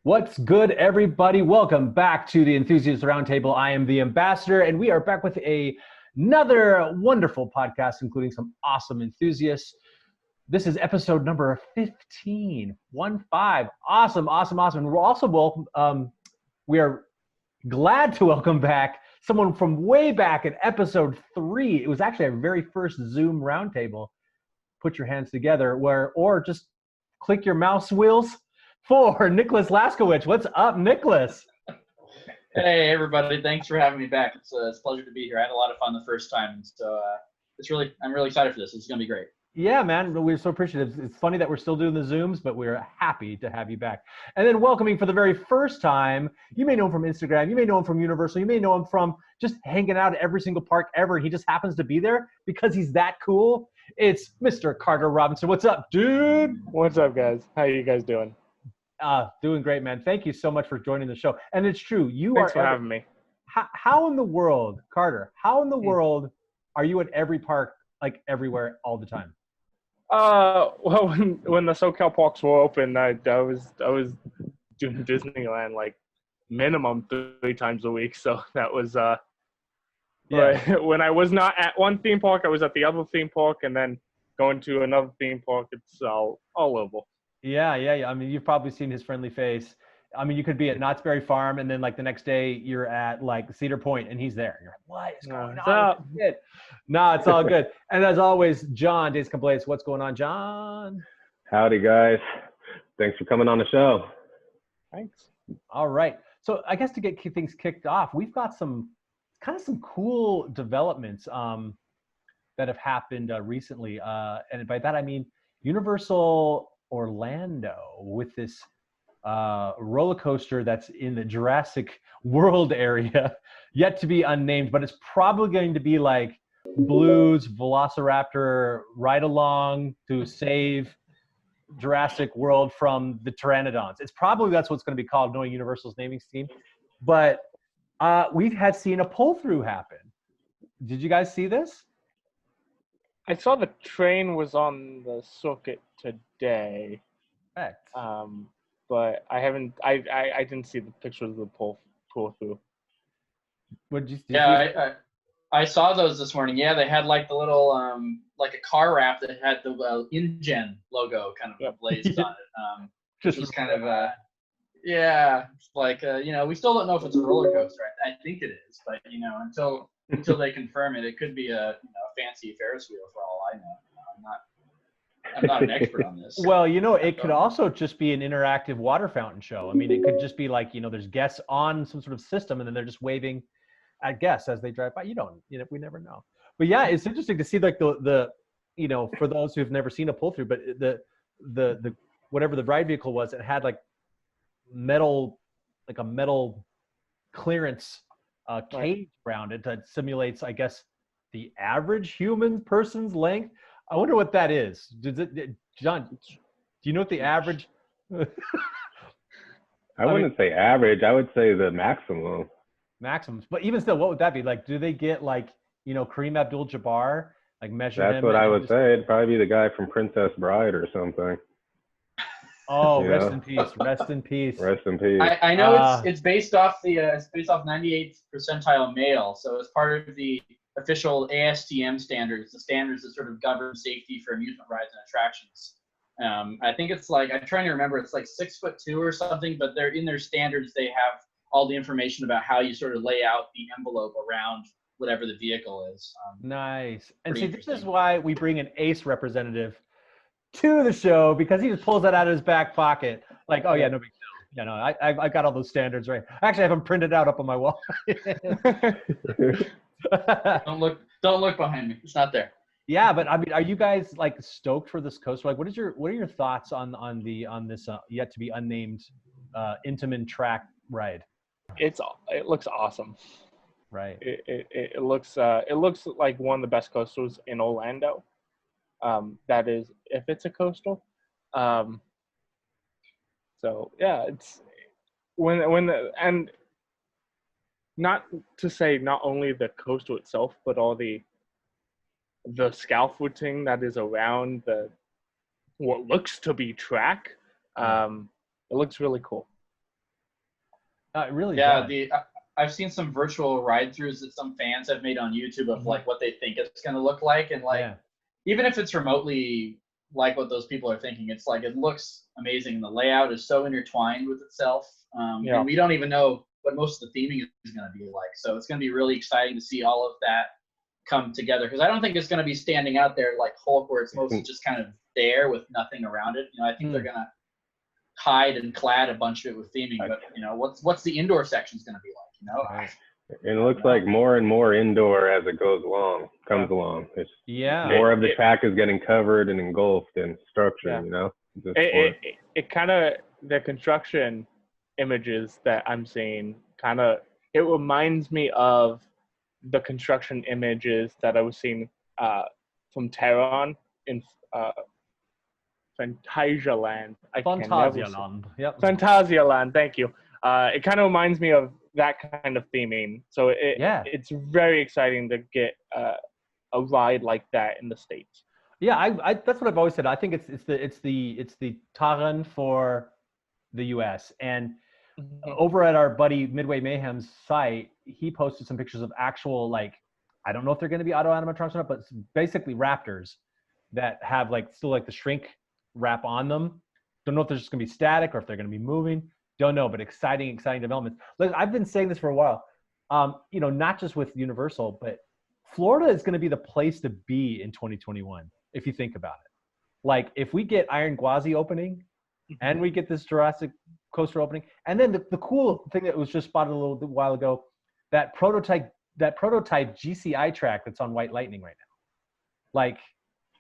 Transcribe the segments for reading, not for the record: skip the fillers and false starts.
What's good, everybody? Welcome back to the Enthusiast Roundtable. I am the ambassador, and we are back with another wonderful podcast, including some awesome enthusiasts. This is episode number 15. 1-5. Awesome. And we're also we are glad to welcome back someone from way back in episode 3. It was actually our very first Zoom roundtable. Put your hands together, or just click your mouse wheels for Nicholas Laschkewitsch. What's up, Nicholas? Hey, everybody. Thanks for having me back. It's a pleasure to be here. I had a lot of fun the first time. So I'm really excited for this. It's going to be great. Yeah, man. We're so appreciative. It's funny that we're still doing the Zooms, but we're happy to have you back. And then welcoming for the very first time, you may know him from Instagram. You may know him from Universal. You may know him from just hanging out at every single park ever. He just happens to be there because he's that cool. It's Mr. Carter Robertson. What's up, dude? What's up, guys? How you guys doing? Doing great, man. Thank you so much for joining the show. And it's true. Thanks for having me. How in the world, Carter, how in the world are you at every park, like everywhere, all the time? Well, when the SoCal parks were open, I was doing Disneyland like minimum 3 times a week. So that was Yeah. But when I was not at one theme park, I was at the other theme park, and then going to another theme park. It's all over. Yeah. I mean, you've probably seen his friendly face. I mean, you could be at Knott's Berry Farm, and then like the next day you're at like Cedar Point, and he's there. You're like, what is going on? No, it's all good. And as always, John, Days Complaints. What's going on, John? Howdy, guys. Thanks for coming on the show. Thanks. All right. So I guess to get things kicked off, we've got some cool developments that have happened recently. And by that, I mean Universal Orlando with this roller coaster that's in the Jurassic World area, yet to be unnamed, but it's probably going to be like Blue's Velociraptor ride along to save Jurassic World from the Pteranodons. It's probably that's what's going to be called, knowing Universal's naming scheme. But we've seen a pull through happen. Did you guys see this? I saw the train was on the circuit today. Correct. But I haven't. I didn't see the pictures of the pull through. What did you? I saw those this morning. Yeah, they had like the little like a car wrap that had the InGen logo kind of blazed on it. Just was kind of it's like we still don't know if it's a roller coaster. I think it is, but until they confirm it, it could be a fancy Ferris wheel for all I know. I'm not an expert on this. Well, it could also just be an interactive water fountain show. I mean, it could just be like, there's guests on some sort of system, and then they're just waving at guests as they drive by. We never know. But yeah, it's interesting to see like the for those who've never seen a pull through, but the whatever the ride vehicle was, it had like a metal clearance cage around it that simulates, I guess, the average human person's length. I wonder what that is. John, do you know what the average? I wouldn't say average. I would say the maximum. Maximums. But even still, what would that be? Like, do they get like, Kareem Abdul-Jabbar, like measure him? That's what I would say. It'd probably be the guy from Princess Bride or something. Oh, rest in peace. Rest in peace. Rest in peace. I know it's based off 98th percentile male, so it's part of the official ASTM standards, the standards that sort of govern safety for amusement rides and attractions. I think it's like, I'm trying to remember, it's like 6'2" or something, but they're in their standards, they have all the information about how you sort of lay out the envelope around whatever the vehicle is. Nice. And see, this is why we bring an ACE representative to the show, because he just pulls that out of his back pocket. Like, oh yeah, no big deal. No, I got all those standards right. I actually have them printed out up on my wall. Don't look behind me. It's not there. Yeah, but I mean, are you guys like stoked for this coaster? Like, what are your thoughts on this yet to be unnamed Intamin track ride? It looks awesome. Right. It looks like one of the best coasters in Orlando. That is, if it's a coastal. So yeah, it's and not to say not only the coastal itself, but all the scaffolding that is around what looks to be track. It looks really cool. It really Yeah, does. I've seen some virtual ride-throughs that some fans have made on YouTube of like what they think it's going to look like, and like even if it's remotely like what those people are thinking, it's like it looks amazing. The layout is so intertwined with itself, and we don't even know what most of the theming is going to be like. So it's going to be really exciting to see all of that come together, because I don't think it's going to be standing out there like Hulk, where it's mostly just kind of there with nothing around it. I think they're going to hide and clad a bunch of it with theming, but what's the indoor section's going to be like? Right. And it looks like more and more indoor as it comes along. It's more of the track is getting covered and engulfed in structure. It kind of, the construction images that I'm seeing kind of, it reminds me of the construction images that I was seeing from Tehran in Phantasialand. Phantasialand. Yep. Phantasialand. Thank you. It kind of reminds me of that kind of theming. So it's very exciting to get a ride like that in the States. Yeah, I that's what I've always said. I think it's the Taran for the U.S. And over at our buddy Midway Mayhem's site, he posted some pictures of actual, like, I don't know if they're going to be auto animatronics or not, but basically raptors that have like still like the shrink wrap on them. Don't know if they're just going to be static or if they're going to be moving. Don't know, but exciting developments. Look, I've been saying this for a while. Not just with Universal, but Florida is going to be the place to be in 2021 if you think about it. Like if we get Iron Gwazi opening, and we get this Jurassic coaster opening, and then the cool thing that was just spotted a little while ago, that prototype GCI track that's on White Lightning right now. Like,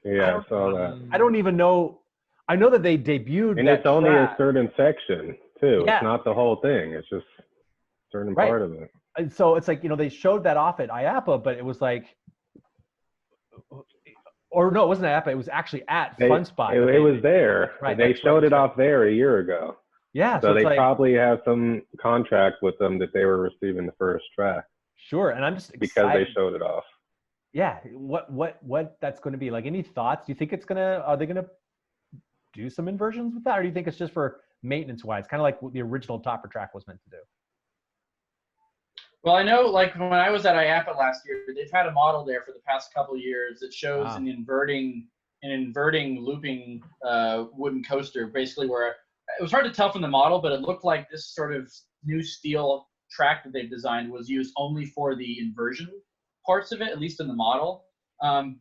I saw that. I don't even know. I know that they debuted, and that it's only track. a certain section too. Yeah. It's not the whole thing. It's just a certain part of it. And so it's like, they showed that off at IAAPA, but it was like, or no, it wasn't at IAAPA. It was actually at Fun Spot. It was there. Right, they showed it off there a year ago. Yeah. So they probably have some contract with them that they were receiving the first track. Sure. And I'm just excited. Because they showed it off. Yeah. What that's going to be like. Any thoughts? Do you think are they going to do some inversions with that? Or do you think it's just for maintenance wise, kind of like what the original Topper track was meant to do? Well, I know, like when I was at IAAPA last year, they've had a model there for the past couple of years that shows an inverting looping wooden coaster, basically where it was hard to tell from the model, but it looked like this sort of new steel track that they've designed was used only for the inversion parts of it, at least in the model.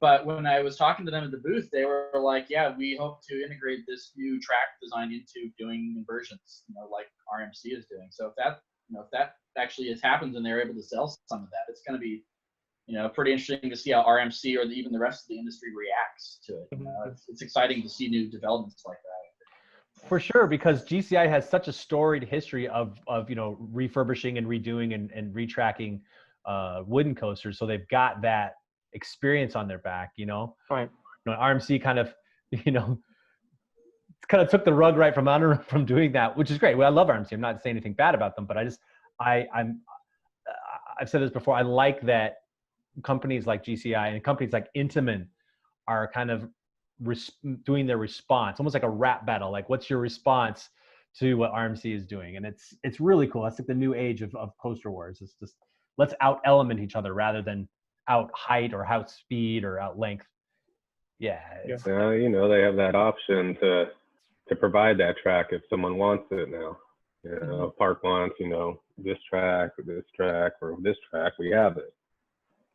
But when I was talking to them at the booth, they were like, yeah, we hope to integrate this new track design into doing inversions, like RMC is doing. So if that actually happens and they're able to sell some of that, it's going to be, pretty interesting to see how RMC or even the rest of the industry reacts to it. It's exciting to see new developments like that. For sure, because GCI has such a storied history of refurbishing and redoing and retracking wooden coasters, so they've got that experience on their back. Right. RMC kind of took the rug right from under from doing that, which is great. Well, I love RMC. I'm not saying anything bad about them, but I've said this before. I like that companies like GCI and companies like Intamin are kind of doing their response, almost like a rap battle. Like, what's your response to what RMC is doing? And it's really cool. That's like the new age of coaster wars. It's just, let's out element each other rather than out height or out speed or out length. Yeah. They have that option to provide that track if someone wants it now. Park wants, this track, or this track, we have it.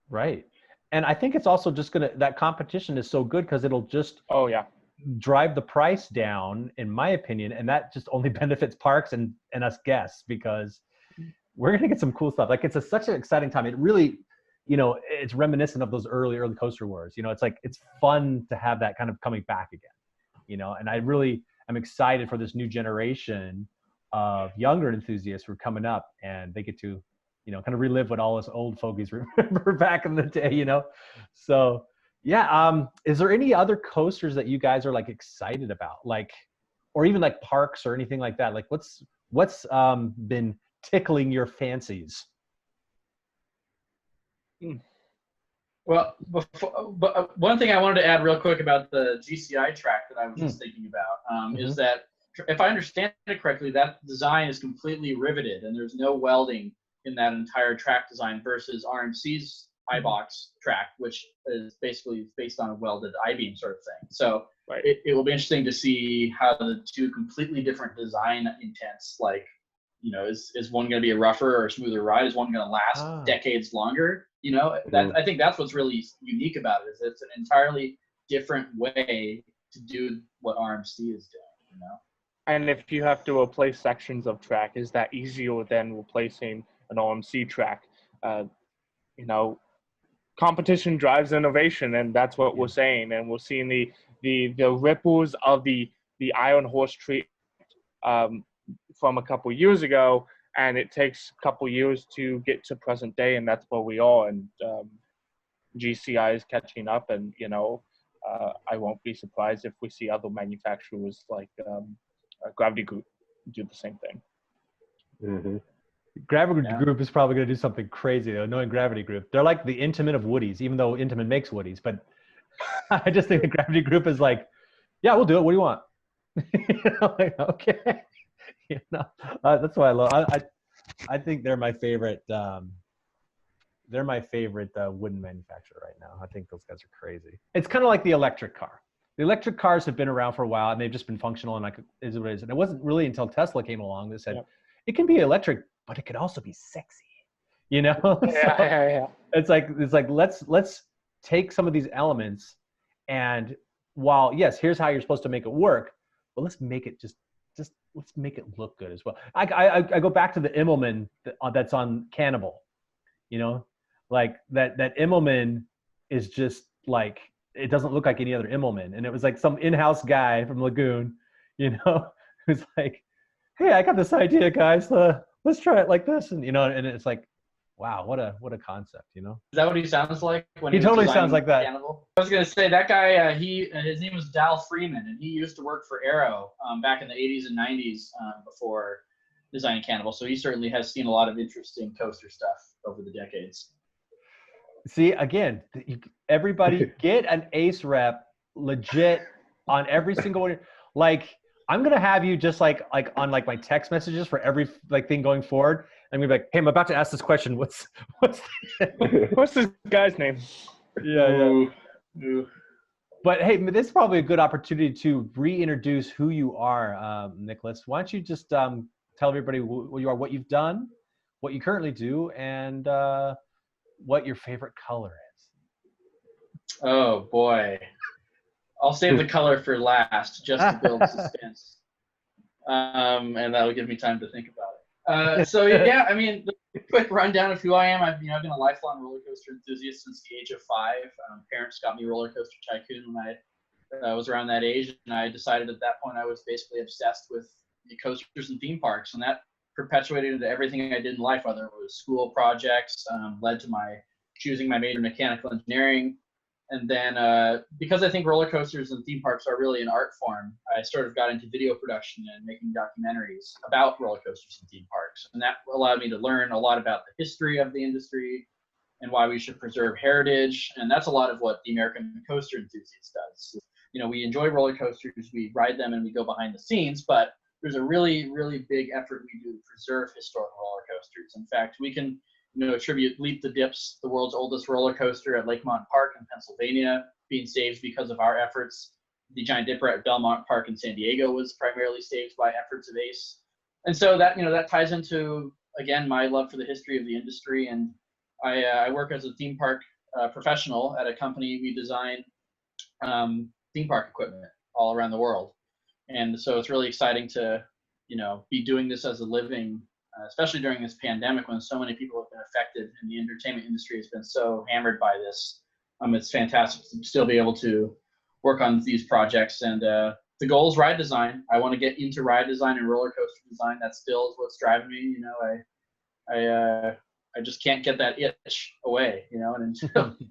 Right. And I think it's also just that competition is so good because it'll just drive the price down, in my opinion, and that just only benefits parks and us guests, because we're going to get some cool stuff. Like, it's such an exciting time. It really, it's reminiscent of those early coaster wars. It's like, it's fun to have that kind of coming back again, and I really am excited for this new generation of younger enthusiasts who are coming up, and they get to, kind of relive what all us old fogies remember back in the day, So, yeah. Is there any other coasters that you guys are like excited about, like, or even like parks or anything like that? Like, what's been tickling your fancies? Well, but one thing I wanted to add real quick about the GCI track that I was just thinking about is that if I understand it correctly, that design is completely riveted and there's no welding in that entire track design versus RMC's iBox track, which is basically based on a welded I-beam sort of thing. So Right. it will be interesting to see how the two completely different design intents, like, you know, is one going to be a rougher or a smoother ride? Is one going to last decades longer? You know, that, I think that's what's really unique about it, is it's an entirely different way to do what RMC is doing, you know? And if you have to replace sections of track, is that easier than replacing an RMC track? You know, competition drives innovation, and that's what we're saying. And we're seeing the ripples of the Iron Horse treat from a couple years ago, and it takes a couple years to get to present day, and that's where we are. And GCI is catching up, and you know, I won't be surprised if we see other manufacturers like Gravity Group do the same thing. Mm-hmm. Gravity Group is probably going to do something crazy, though. Knowing Gravity Group, they're like the Intamin of Woodies, even though Intamin makes Woodies. But I just think the Gravity Group is like, yeah, we'll do it. What do you want? You know, like, okay. You know, that's why I love. I think they're my favorite. They're my favorite wooden manufacturer right now. I think those guys are crazy. It's kind of like the electric car. The electric cars have been around for a while, and they've just been functional, and like is what it is. And it wasn't really until Tesla came along that said it can be electric, but it could also be sexy. You know? Yeah. It's like let's take some of these elements, and while yes, here's how you're supposed to make it work, but let's make it just let's make it look good as well. I go back to the Immelman that's on Cannibal. You know, like that Immelman is just like, it doesn't look like any other Immelman. And it was like some in-house guy from Lagoon, you know, who's like, hey, I got this idea, guys. Let's try it like this. And, you know, and it's like, wow, what a concept, you know? Is that what he sounds like? When he totally sounds like that. Cannibal? I was going to say, that guy, his name was Dal Freeman, and he used to work for Arrow back in the 80s and 90s before designing Cannibal. So he certainly has seen a lot of interesting coaster stuff over the decades. See, again, everybody get an ace rep legit on every single one. Like, I'm going to have you just like on like my text messages for every like thing going forward. I'm going to be like, hey, I'm about to ask this question. What's this guy's name? Yeah. But hey, this is probably a good opportunity to reintroduce who you are, Nicholas. Why don't you just tell everybody who you are, what you've done, what you currently do, and what your favorite color is. Oh boy, I'll save the color for last, just to build suspense, and that'll give me time to think about it. So yeah, I mean, the quick rundown of who I am. I've been a lifelong roller coaster enthusiast since the age of 5. Parents got me Roller Coaster Tycoon when I was around that age, and I decided at that point I was basically obsessed with the coasters and theme parks, and that perpetuated into everything I did in life, whether it was school projects, led to my choosing my major mechanical engineering. And then because I think roller coasters and theme parks are really an art form, I sort of got into video production and making documentaries about roller coasters and theme parks. And that allowed me to learn a lot about the history of the industry and why we should preserve heritage. And that's a lot of what the American Coaster Enthusiast does. You know, we enjoy roller coasters, we ride them, and we go behind the scenes, but there's a really, really big effort we do to preserve historical roller coasters. In fact, we can attribute Leap the Dips, the world's oldest roller coaster at Lakemont Park in Pennsylvania, being saved because of our efforts. The Giant Dipper at Belmont Park in San Diego was primarily saved by efforts of ACE. And so that, that ties into, again, my love for the history of the industry. And I work as a theme park professional at a company. We design theme park equipment all around the world. And so it's really exciting to, be doing this as a living, especially during this pandemic when so many people have been affected and the entertainment industry has been so hammered by this. It's fantastic to still be able to work on these projects. And the goal is ride design. I want to get into ride design and roller coaster design. That still is what's driving me. I just can't get that itch away, and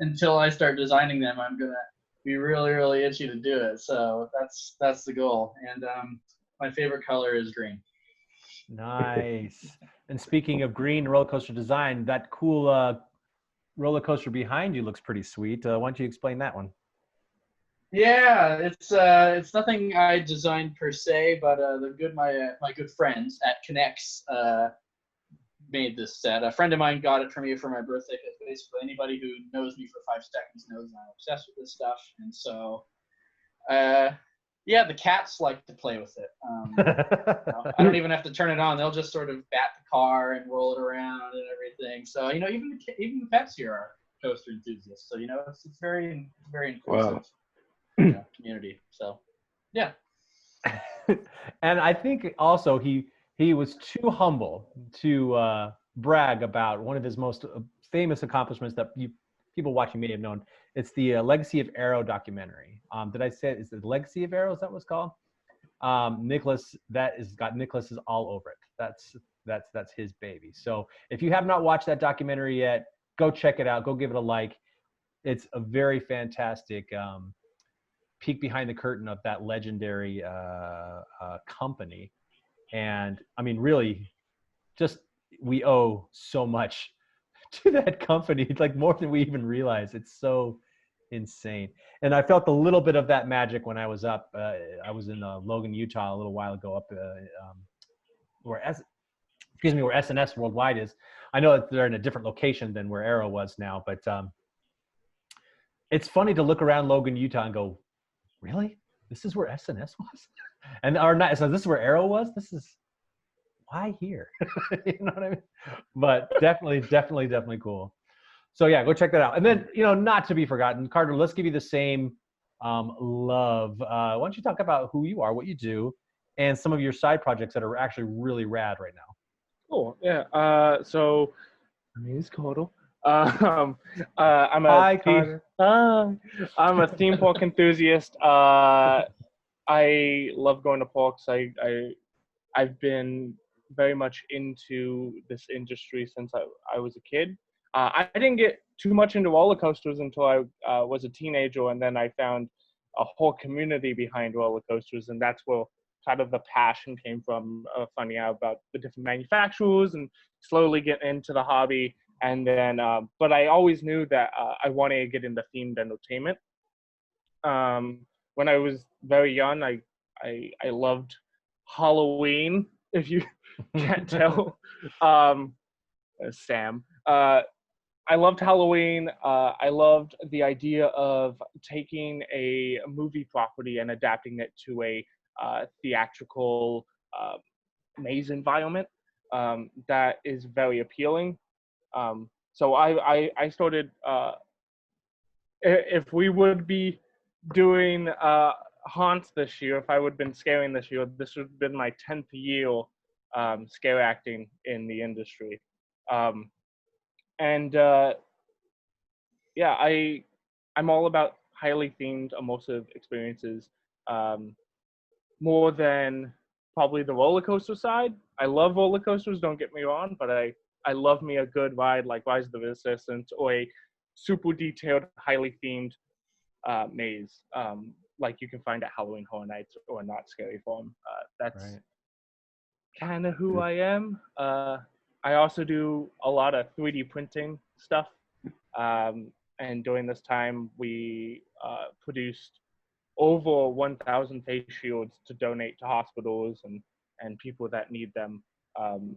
until I start designing them, I'm going to be really, really itchy to do it. So that's the goal. And my favorite color is green. Nice. And speaking of green roller coaster design, that cool roller coaster behind you looks pretty sweet. Why don't you explain that one? Yeah, it's nothing I designed per se, but my good friends at Connects made this set. A friend of mine got it for me for my birthday. Because basically, anybody who knows me for 5 seconds knows I'm obsessed with this stuff, and so yeah, the cats like to play with it. I don't even have to turn it on; they'll just sort of bat the car and roll it around and everything. So even the pets here are coaster enthusiasts. So it's very inclusive. Wow. Community. So, yeah. And I think also he was too humble to brag about one of his most famous accomplishments that people watching may have known. It's the Legacy of Arrow documentary. Did I say is it Legacy of Arrow? Is that what it's called? Nicholas, that is got Nicholas is all over it. That's his baby. So if you have not watched that documentary yet, go check it out. Go give it a like. It's a very fantastic peek behind the curtain of that legendary company. And I mean, really, just we owe so much to that company. It's like more than we even realize. It's so insane. And I felt a little bit of that magic when I was up. I was in Logan, Utah a little while ago up where SNS Worldwide is. I know that they're in a different location than where Arrow was now, but it's funny to look around Logan, Utah and go, really? This is where SNS was? And so this is where Arrow was? This is, why here? You know what I mean? But definitely cool. So yeah, go check that out. And then, not to be forgotten, Carter, let's give you the same love. Why don't you talk about who you are, what you do, and some of your side projects that are actually really rad right now. Cool. Yeah. So my name is Carter. I'm a theme park enthusiast. I love going to parks. I've been very much into this industry since I was a kid. I didn't get too much into roller coasters until I was a teenager, and then I found a whole community behind roller coasters, and that's where kind of the passion came from, finding out about the different manufacturers and slowly getting into the hobby. And then, but I always knew that I wanted to get into themed entertainment. When I was very young, I loved Halloween, if you can't tell. Sam. I loved Halloween. I loved the idea of taking a movie property and adapting it to a theatrical maze environment that is very appealing. So I started, if we would be doing haunts this year, if I would have been scaring this year, this would have been my 10th year scare acting in the industry. Yeah, I'm all about highly themed, immersive experiences, more than probably the roller coaster side. I love roller coasters, don't get me wrong, but I love me a good ride like Rise of the Resistance or a super detailed, highly themed maze, like you can find at Halloween Horror Nights or Not Scary Farm. That's right. Kind of who I am. I also do a lot of 3D printing stuff. And during this time, we produced over 1,000 face shields to donate to hospitals and people that need them,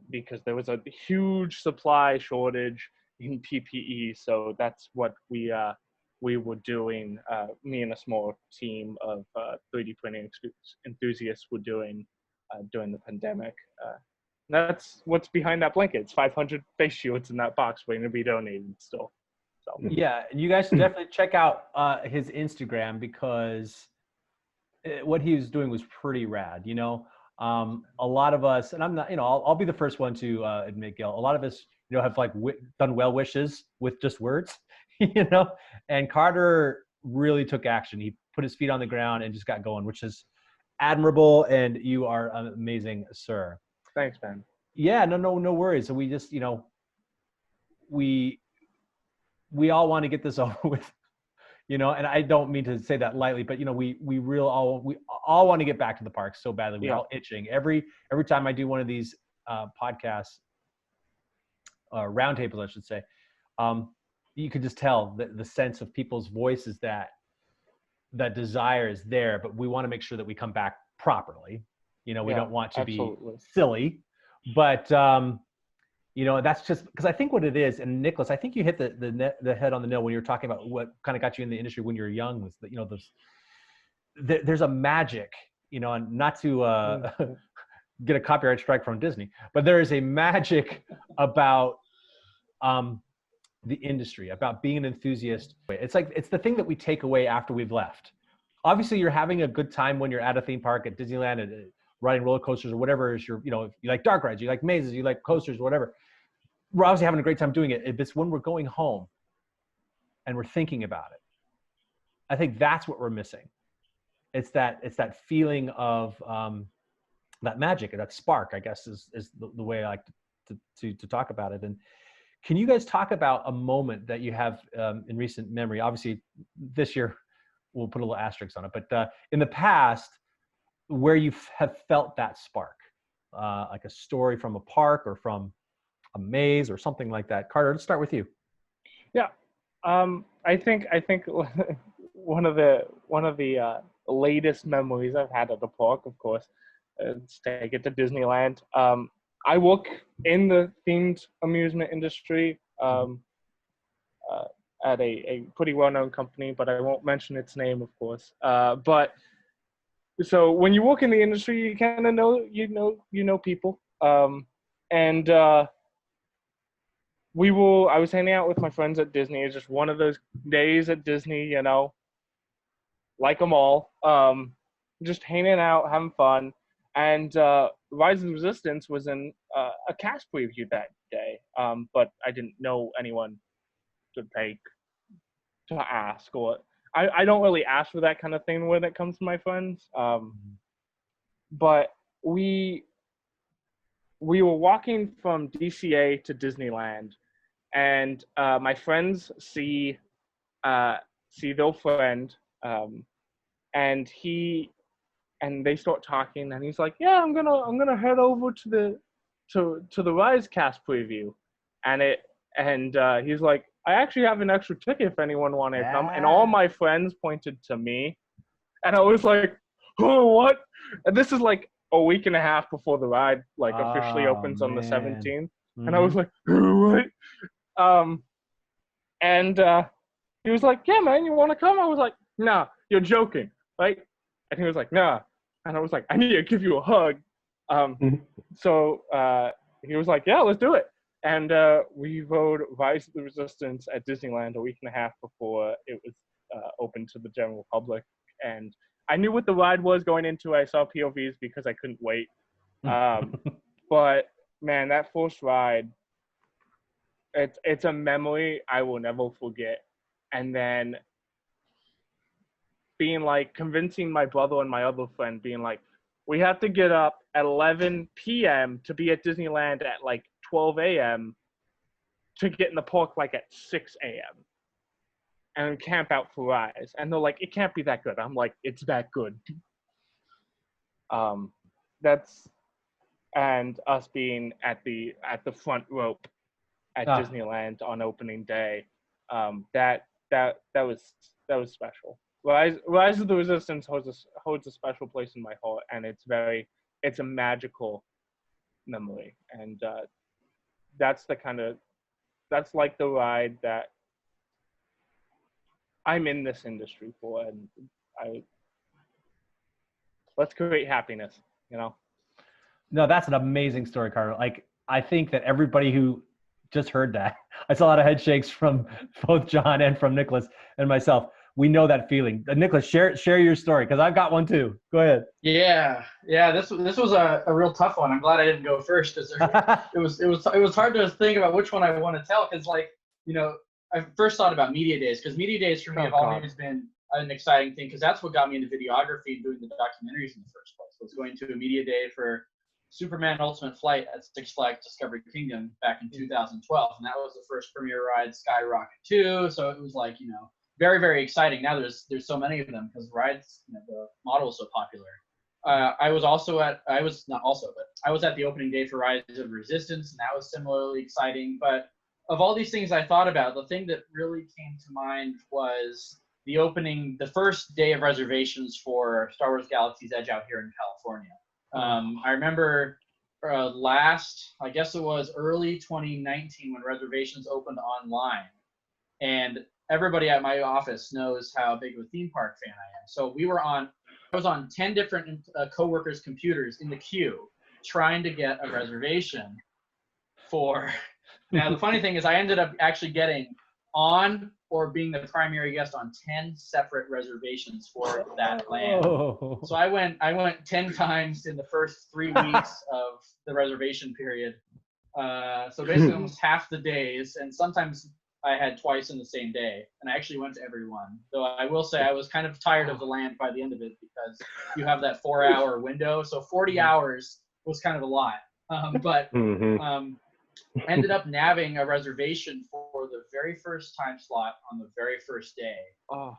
because there was a huge supply shortage in PPE. So that's what we were doing. Me and a small team of 3D printing enthusiasts were doing during the pandemic. That's what's behind that blanket. It's 500 face shields in that box waiting to be donated still. So. Yeah, you guys should definitely check out his Instagram, because what he was doing was pretty rad. A lot of us, and I'm not, I'll be the first one to admit, Gil, a lot of us, have like done well wishes with just words, and Carter really took action. He put his feet on the ground and just got going, which is admirable, and you are amazing, sir. Thanks, man. Yeah, no worries. So we just, we all want to get this over with, and I don't mean to say that lightly, but we all want to get back to the park so badly. We're all itching. Every time I do one of these podcasts, roundtables, I should say, you could just tell the sense of people's voices that that desire is there, but we want to make sure that we come back properly. You know, we don't want to be silly, but you know, that's just because I think what it is. And Nicholas, I think you hit the head on the nail when you were talking about what kind of got you in the industry when you were young, was that, you know, there's a magic, you know, and not to get a copyright strike from Disney, but there is a magic about the industry, about being an enthusiast. It's like, it's the thing that we take away after we've left. Obviously, you're having a good time when you're at a theme park, at Disneyland, and riding roller coasters or whatever is your, you know, if you like dark rides, you like mazes, you like coasters, whatever. We're obviously having a great time doing it. It's when we're going home and we're thinking about it. I think that's what we're missing. It's that feeling of that magic, or that spark, I guess, is the way I like to talk about it. And can you guys talk about a moment that you have in recent memory? Obviously, this year we'll put a little asterisk on it, but in the past, where you have felt that spark, like a story from a park or from a maze or something like that. Carter, let's start with you. Yeah, I think one of the latest memories I've had at the park, of course, is take it to Disneyland. I work in the themed amusement industry at a pretty well-known company, but I won't mention its name, of course. But so when you work in the industry, you kind of know people. And I was hanging out with my friends at Disney. It's just one of those days at Disney, you know, like them all, just hanging out, having fun. And Rise of the Resistance was in a cast preview that day, but I didn't know anyone to ask, or I don't really ask for that kind of thing when it comes to my friends. But we were walking from DCA to Disneyland, and my friends see their friend, and they start talking, and he's like, "Yeah, I'm gonna head over to the Rise cast preview," and he's like, "I actually have an extra ticket if anyone wanted to come," and all my friends pointed to me, and I was like, "Oh, what?" And this is like a week and a half before the ride officially opens on the 17th, and I was like, "What?" And he was like, "Yeah, man, you want to come?" I was like, "Nah, you're joking, right?" And he was like, "Nah," and I was like, "I need to give you a hug." So he was like, "Yeah, let's do it." And we rode Rise of the Resistance at Disneyland a week and a half before it was open to the general public. And I knew what the ride was going into. I saw POVs because I couldn't wait. But man, that first ride, it's a memory I will never forget. And then convincing my brother and my other friend, being like, we have to get up at 11 p.m. to be at Disneyland at 12 a.m. to get in the park at 6 a.m. and camp out for Rise. And they're like, it can't be that good. I'm like, it's that good. And us being at the front rope at Disneyland on opening day, that was special. Rise of the Resistance holds a special place in my heart, and it's a magical memory, and that's like the ride that I'm in this industry for, and let's create happiness, you know. No, that's an amazing story, Carter. I think that everybody who just heard that, I saw a lot of head shakes from both John and from Nicholas and myself. We know that feeling. Nicholas, share your story, because I've got one too. Go ahead. Yeah. This was a real tough one. I'm glad I didn't go first, because it was hard to think about which one I want to tell, because I first thought about media days, because media days for me have always been an exciting thing, because that's what got me into videography and doing the documentaries in the first place. Was going to a media day for Superman Ultimate Flight at Six Flags Discovery Kingdom back in 2012, and that was the first premiere ride, Skyrocket 2. So it was very, very exciting. Now there's so many of them because rides, the model is so popular. I was at the opening day for Rise of Resistance, and that was similarly exciting. But of all these things I thought about, the thing that really came to mind was the first day of reservations for Star Wars Galaxy's Edge out here in California. I remember I guess it was early 2019 when reservations opened online, and everybody at my office knows how big of a theme park fan I am. So I was on 10 different coworkers' computers in the queue trying to get a reservation for. Now the funny thing is, I ended up actually getting on or being the primary guest on 10 separate reservations for that land. Oh. So I went 10 times in the first 3 weeks of the reservation period. So basically almost half the days, and sometimes I had twice in the same day, and I actually went to every one. Though I will say I was kind of tired of the land by the end of it, because you have that 4-hour window. So 40 hours was kind of a lot. But ended up nabbing a reservation for the very first time slot on the very first day. Oh.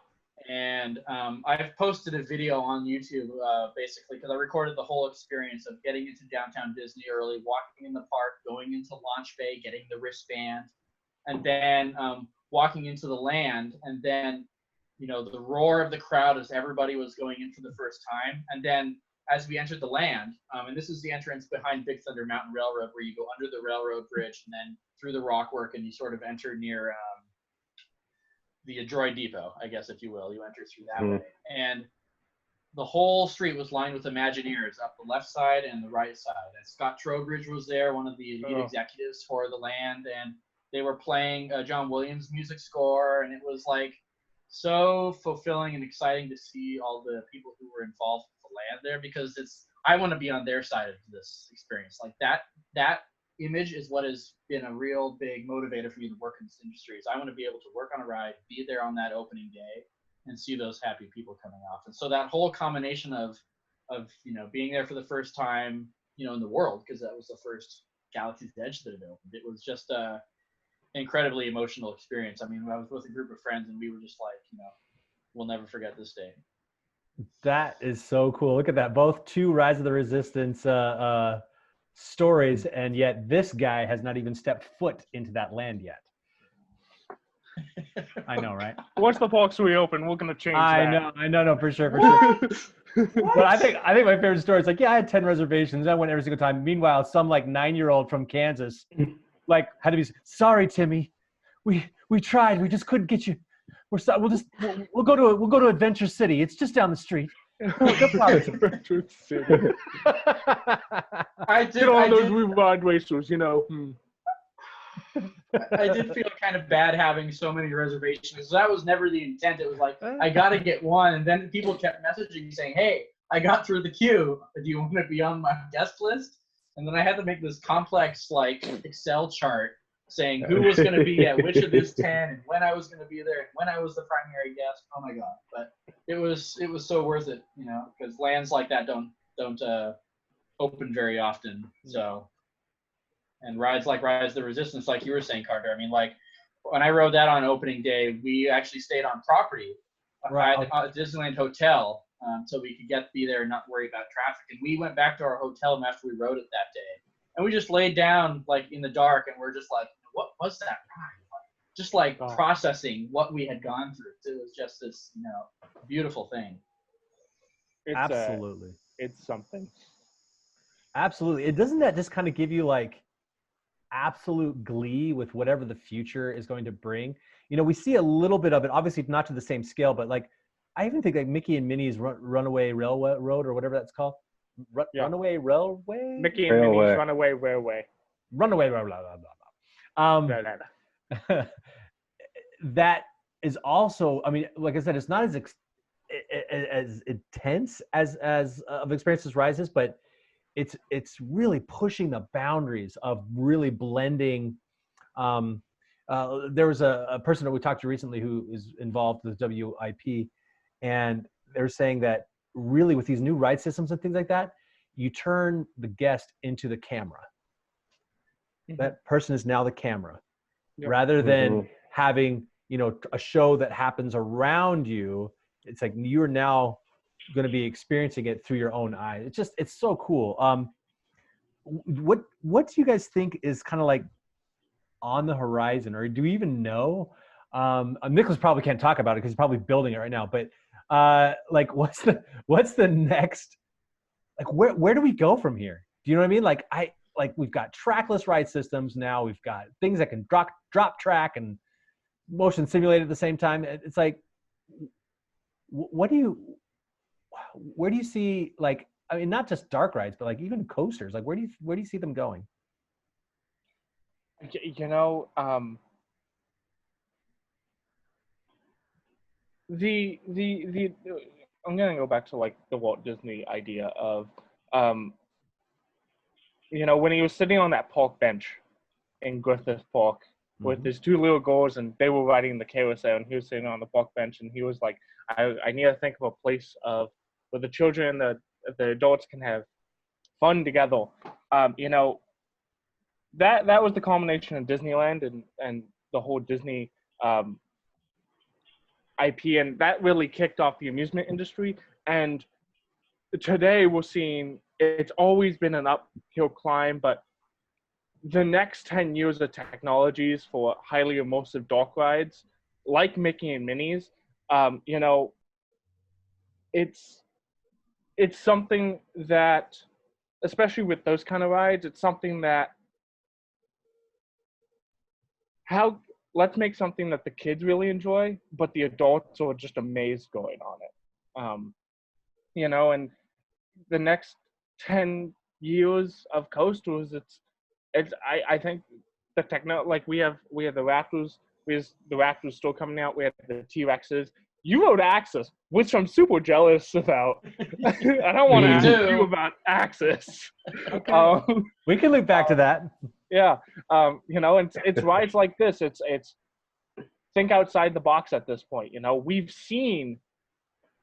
And I've posted a video on YouTube, basically, because I recorded the whole experience of getting into downtown Disney early, walking in the park, going into launch bay, getting the wristband, and then walking into the land, and then, you know, the roar of the crowd as everybody was going in for the first time. And then as we entered the land, and this is the entrance behind Big Thunder Mountain Railroad, where you go under the railroad bridge and then through the rockwork, and you sort of enter near the Droid Depot, I guess, if you will. You enter through that way. And the whole street was lined with Imagineers up the left side and the right side. And Scott Trowbridge was there, one of the lead executives for the land, and they were playing John Williams' music score, and it was like so fulfilling and exciting to see all the people who were involved with the land there, because I want to be on their side of this experience. Like that image is what has been a real big motivator for me to work in this industry. Is I want to be able to work on a ride, be there on that opening day, and see those happy people coming off. And so that whole combination of you know, being there for the first time, you know, in the world, because that was the first Galaxy's Edge that had opened. It was just a incredibly emotional experience. I mean, I was with a group of friends, and we were just like, you know, we'll never forget this day. That is so cool. Look at that. Both two Rise of the Resistance stories, and yet this guy has not even stepped foot into that land yet. I know, right? Once the parks reopen, we're gonna change that. I know, for sure. But I think my favorite story is like, yeah, I had 10 reservations. I went every single time. Meanwhile, some like 9-year-old from Kansas, like, had to be sorry, Timmy. We tried. We just couldn't get you. We'll go to Adventure City. It's just down the street. Adventure City. I did. Get on those reward racers, you know. I did feel kind of bad having so many reservations. That was never the intent. It was like, I got to get one. And then people kept messaging me saying, hey, I got through the queue. Do you want to be on my guest list? And then I had to make this complex, like, Excel chart saying who was going to be at which of these 10 and when I was going to be there and when I was the primary guest. Oh, my God. But it was so worth it, you know, because lands like that don't open very often. So. And rides like Rise of the Resistance, like you were saying, Carter. I mean, like, when I rode that on opening day, we actually stayed on property at the Disneyland Hotel, so we could be there and not worry about traffic. And we went back to our hotel after we rode it that day. And we just laid down, like, in the dark, and we're just like, what was that ride? Just, like, processing what we had gone through. It was just this, you know, beautiful thing. Absolutely. It's something. Absolutely. Doesn't that just kind of give you, like, absolute glee with whatever the future is going to bring? You know, we see a little bit of it, obviously not to the same scale, but like, I even think like Mickey and Minnie's Runaway Railway Road, or whatever that's called. Runaway Railway? Mickey and Minnie's Runaway Railway. Runaway Railway, blah, blah, blah. That is also, I mean, like I said, it's not as intense as of experience as Rises, but it's really pushing the boundaries of really blending. There was a person that we talked to recently who is involved with WIP, and they're saying that really with these new ride systems and things like that, you turn the guest into the camera. Mm-hmm. That person is now the camera, rather than having, you know, a show that happens around you. It's like you're now going to be experiencing it through your own eyes. It's so cool. What do you guys think is kind of like on the horizon, or do you even know Nicholas probably can't talk about it because he's probably building it right now. But like, what's the next? Like, where do we go from here? Do you know what I mean? Like we've got trackless ride systems now. We've got things that can drop track and motion simulate at the same time. It's like, where do you see, like, I mean, not just dark rides, but like even coasters. Like, where do you see them going? You know, the I'm gonna go back to like the Walt Disney idea of, you know, when he was sitting on that park bench in Griffith Park with his two little girls, and they were riding the carousel, and he was sitting on the park bench, and he was like, I need to think of a place where the children and the adults can have fun together. You know, that was the culmination of Disneyland and the whole Disney IP, and that really kicked off the amusement industry. And today we're seeing it's always been an uphill climb, but the next 10 years of technologies for highly immersive dark rides like Mickey and Minnie's, you know, it's something that, especially with those kind of rides, it's something that let's make something that the kids really enjoy, but the adults are just amazed going on it. You know, and the next 10 years of coasters, I think the like we have the Raptors, the Raptors still coming out. We have the T-Rexes. You rode Axis, which I'm super jealous about. I don't want to ask you about Axis. Okay. We can loop back to that. Yeah, you know, and it's rides like this. It's think outside the box at this point. You know, we've seen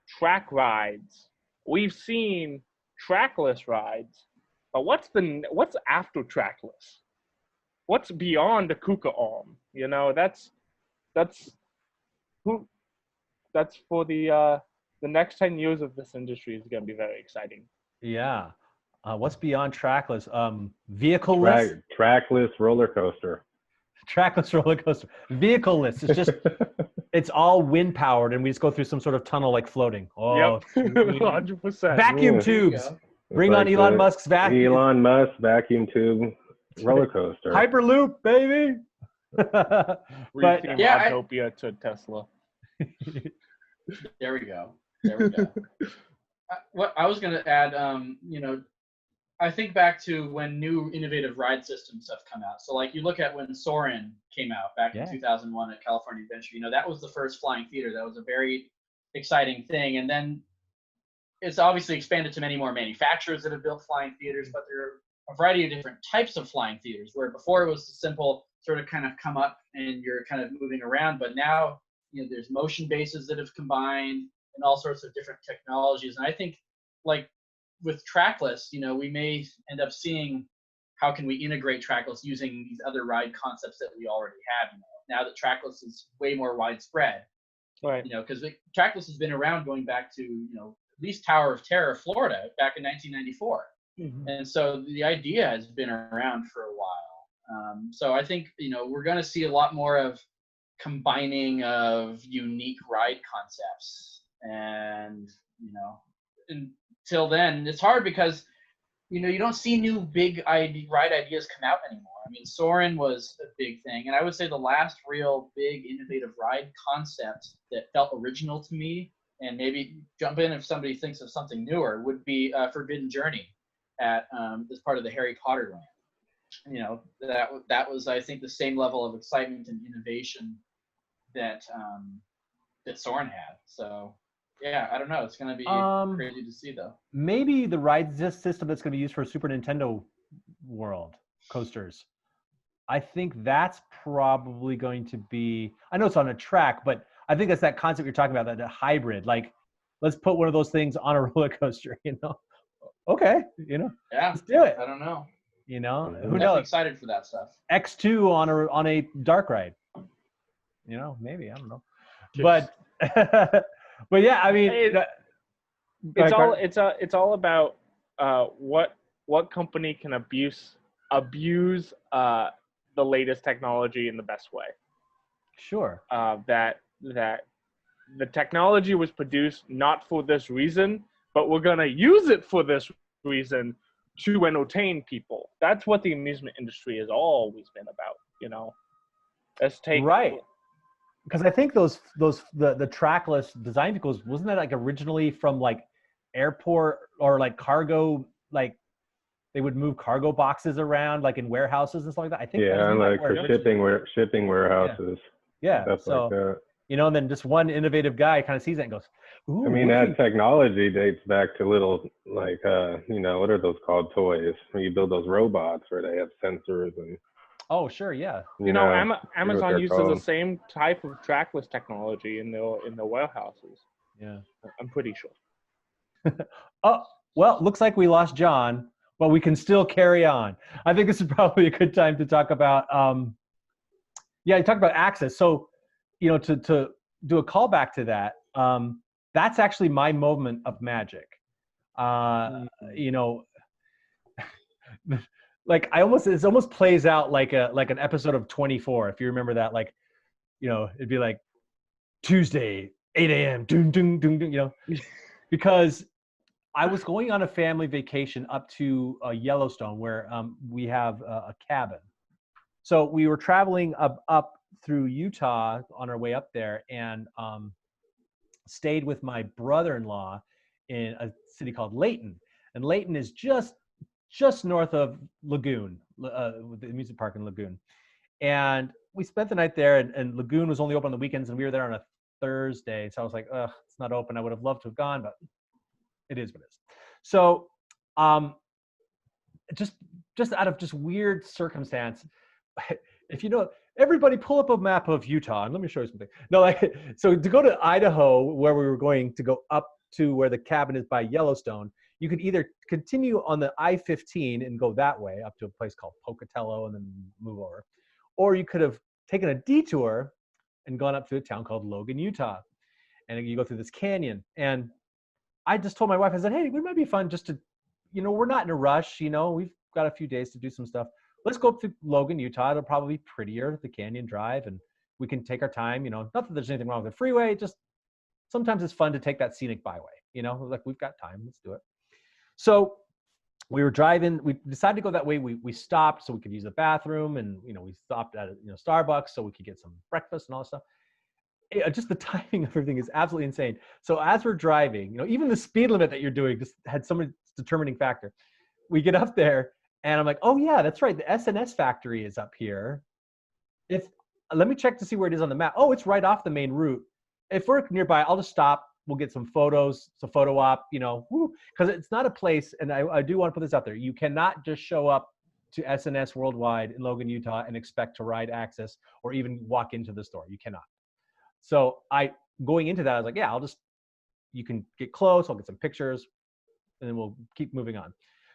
track rides, we've seen trackless rides, but what's after trackless? What's beyond a Kuka arm? You know, that's for the next 10 years of this industry is going to be very exciting. Yeah. What's beyond trackless? Vehicle-less? Trackless roller coaster. Trackless roller coaster. Vehicle-less. It's just, it's all wind powered, and we just go through some sort of tunnel like floating. Oh, yep. 100%. Vacuum tubes. Bring on Elon Musk's vacuum. Elon Musk vacuum tube roller coaster. Hyperloop, baby. But yeah, Autopia to Tesla. There we go. What I was going to add, you know, I think back to when new innovative ride systems have come out. So like you look at when Soarin' came out back in 2001 at California Adventure, you know, that was the first flying theater. That was a very exciting thing. And then it's obviously expanded to many more manufacturers that have built flying theaters, but there are a variety of different types of flying theaters, where before it was a simple sort of kind of come up and you're kind of moving around. But now, you know, there's motion bases that have combined and all sorts of different technologies. And I think, like with trackless, you know, we may end up seeing how can we integrate trackless using these other ride concepts that we already have. You know, now that trackless is way more widespread, right? You know, because trackless has been around going back to, you know, at least Tower of Terror, Florida, back in 1994. And so the idea has been around for a while. So I think, you know, we're going to see a lot more of combining of unique ride concepts. And, you know, until then, it's hard because, you know, you don't see new big ride ideas come out anymore. I mean, Soarin' was a big thing. And I would say the last real big innovative ride concept that felt original to me, and maybe jump in if somebody thinks of something newer, would be Forbidden Journey at as part of the Harry Potter land. You know, that was, I think, the same level of excitement and innovation that that Soarin' had. So yeah, I don't know. It's going to be crazy to see, though. Maybe the ride system that's going to be used for Super Nintendo World coasters. I think that's probably going to be, I know it's on a track, but I think that's that concept you're talking about, that hybrid. Like, let's put one of those things on a roller coaster, you know? Okay, you know? Yeah. Let's do it. I don't know. You know? I'm Who knows? excited for that stuff. X2 on a dark ride. You know, maybe, I don't know. But but yeah, I mean, it's all about what company can abuse the latest technology in the best way. Sure. That the technology was produced not for this reason, but we're gonna use it for this reason to entertain people. That's what the amusement industry has always been about, you know. Let's take right. Because I think the trackless design vehicles, wasn't that like originally from like airport or like cargo, like they would move cargo boxes around like in warehouses and stuff like that. I think like for shipping warehouses. Yeah. Stuff So, like that. you know, and then just one innovative guy kind of sees it and goes, ooh. I mean, that technology dates back to little, like, you know, what are those called, toys? When you build those robots where they have sensors and. Oh, sure, yeah. You know, Amazon uses the same type of trackless technology in the warehouses. Yeah. I'm pretty sure. Oh, well, looks like we lost John, but we can still carry on. I think this is probably a good time to talk about, you talk about access. So, you know, to do a callback to that, that's actually my moment of magic. You know, like it almost plays out like an episode of 24. If you remember that, like, you know, it'd be like Tuesday, 8 a.m. Doom, doom, doom, doom, you know, because I was going on a family vacation up to Yellowstone where we have a cabin. So we were traveling up through Utah on our way up there, and stayed with my brother-in-law in a city called Layton. And Layton is just north of Lagoon, the amusement park in Lagoon. And we spent the night there, and Lagoon was only open on the weekends, and we were there on a Thursday. So I was like, ugh, it's not open. I would have loved to have gone, but it is what it is. So just out of just weird circumstance, if you know, everybody pull up a map of Utah and let me show you something. No, like, so to go to Idaho, where we were going to go up to where the cabin is by Yellowstone, you could either continue on the I-15 and go that way up to a place called Pocatello and then move over, or you could have taken a detour and gone up to a town called Logan, Utah. And you go through this canyon. And I just told my wife, I said, hey, it might be fun just to, you know, we're not in a rush, you know, we've got a few days to do some stuff. Let's go up to Logan, Utah. It'll probably be prettier, the canyon drive, and we can take our time, you know, not that there's anything wrong with the freeway, just sometimes it's fun to take that scenic byway, you know, like we've got time, let's do it. So we were driving, we decided to go that way. We stopped so we could use the bathroom, and, you know, we stopped at, you know, Starbucks so we could get some breakfast and all that stuff. Just the timing of everything is absolutely insane. So as we're driving, you know, even the speed limit that you're doing just had some determining factor. We get up there, and I'm like, oh yeah, that's right. The SNS factory is up here. Let me check to see where it is on the map. Oh, it's right off the main route. If we're nearby, I'll just stop. We'll get some photos. It's a photo op, you know, because it's not a place. And I do want to put this out there. You cannot just show up to SNS Worldwide in Logan, Utah, and expect to ride access or even walk into the store. You cannot. So going into that, I was like, yeah, you can get close. I'll get some pictures, and then we'll keep moving on.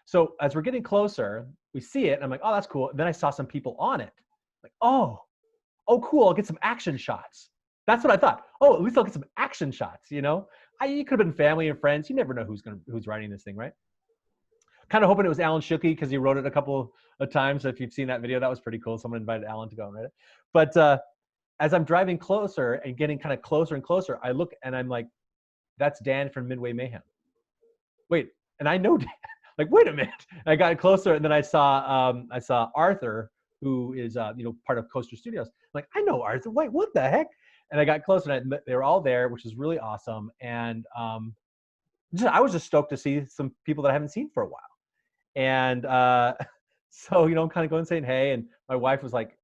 So as we're getting closer, we see it, and I'm like, oh, that's cool. And then I saw some people on it. Like, oh, cool. I'll get some action shots. That's what I thought. Oh, at least I'll get some action shots, you know? You could have been family and friends. You never know who's writing this thing, right? Kind of hoping it was Alan Schucke because he wrote it a couple of times. So if you've seen that video, that was pretty cool. Someone invited Alan to go and write it. But as I'm driving closer and getting kind of closer and closer, I look and I'm like, that's Dan from Midway Mayhem. Wait, and I know Dan. Like, wait a minute. And I got closer, and then I saw Arthur, who is you know, part of Coaster Studios. I'm like, I know Arthur. Wait, what the heck? And I got closer, and they were all there, which is really awesome. And I was just stoked to see some people that I haven't seen for a while. And so, you know, I'm kind of going saying hey, and my wife was like,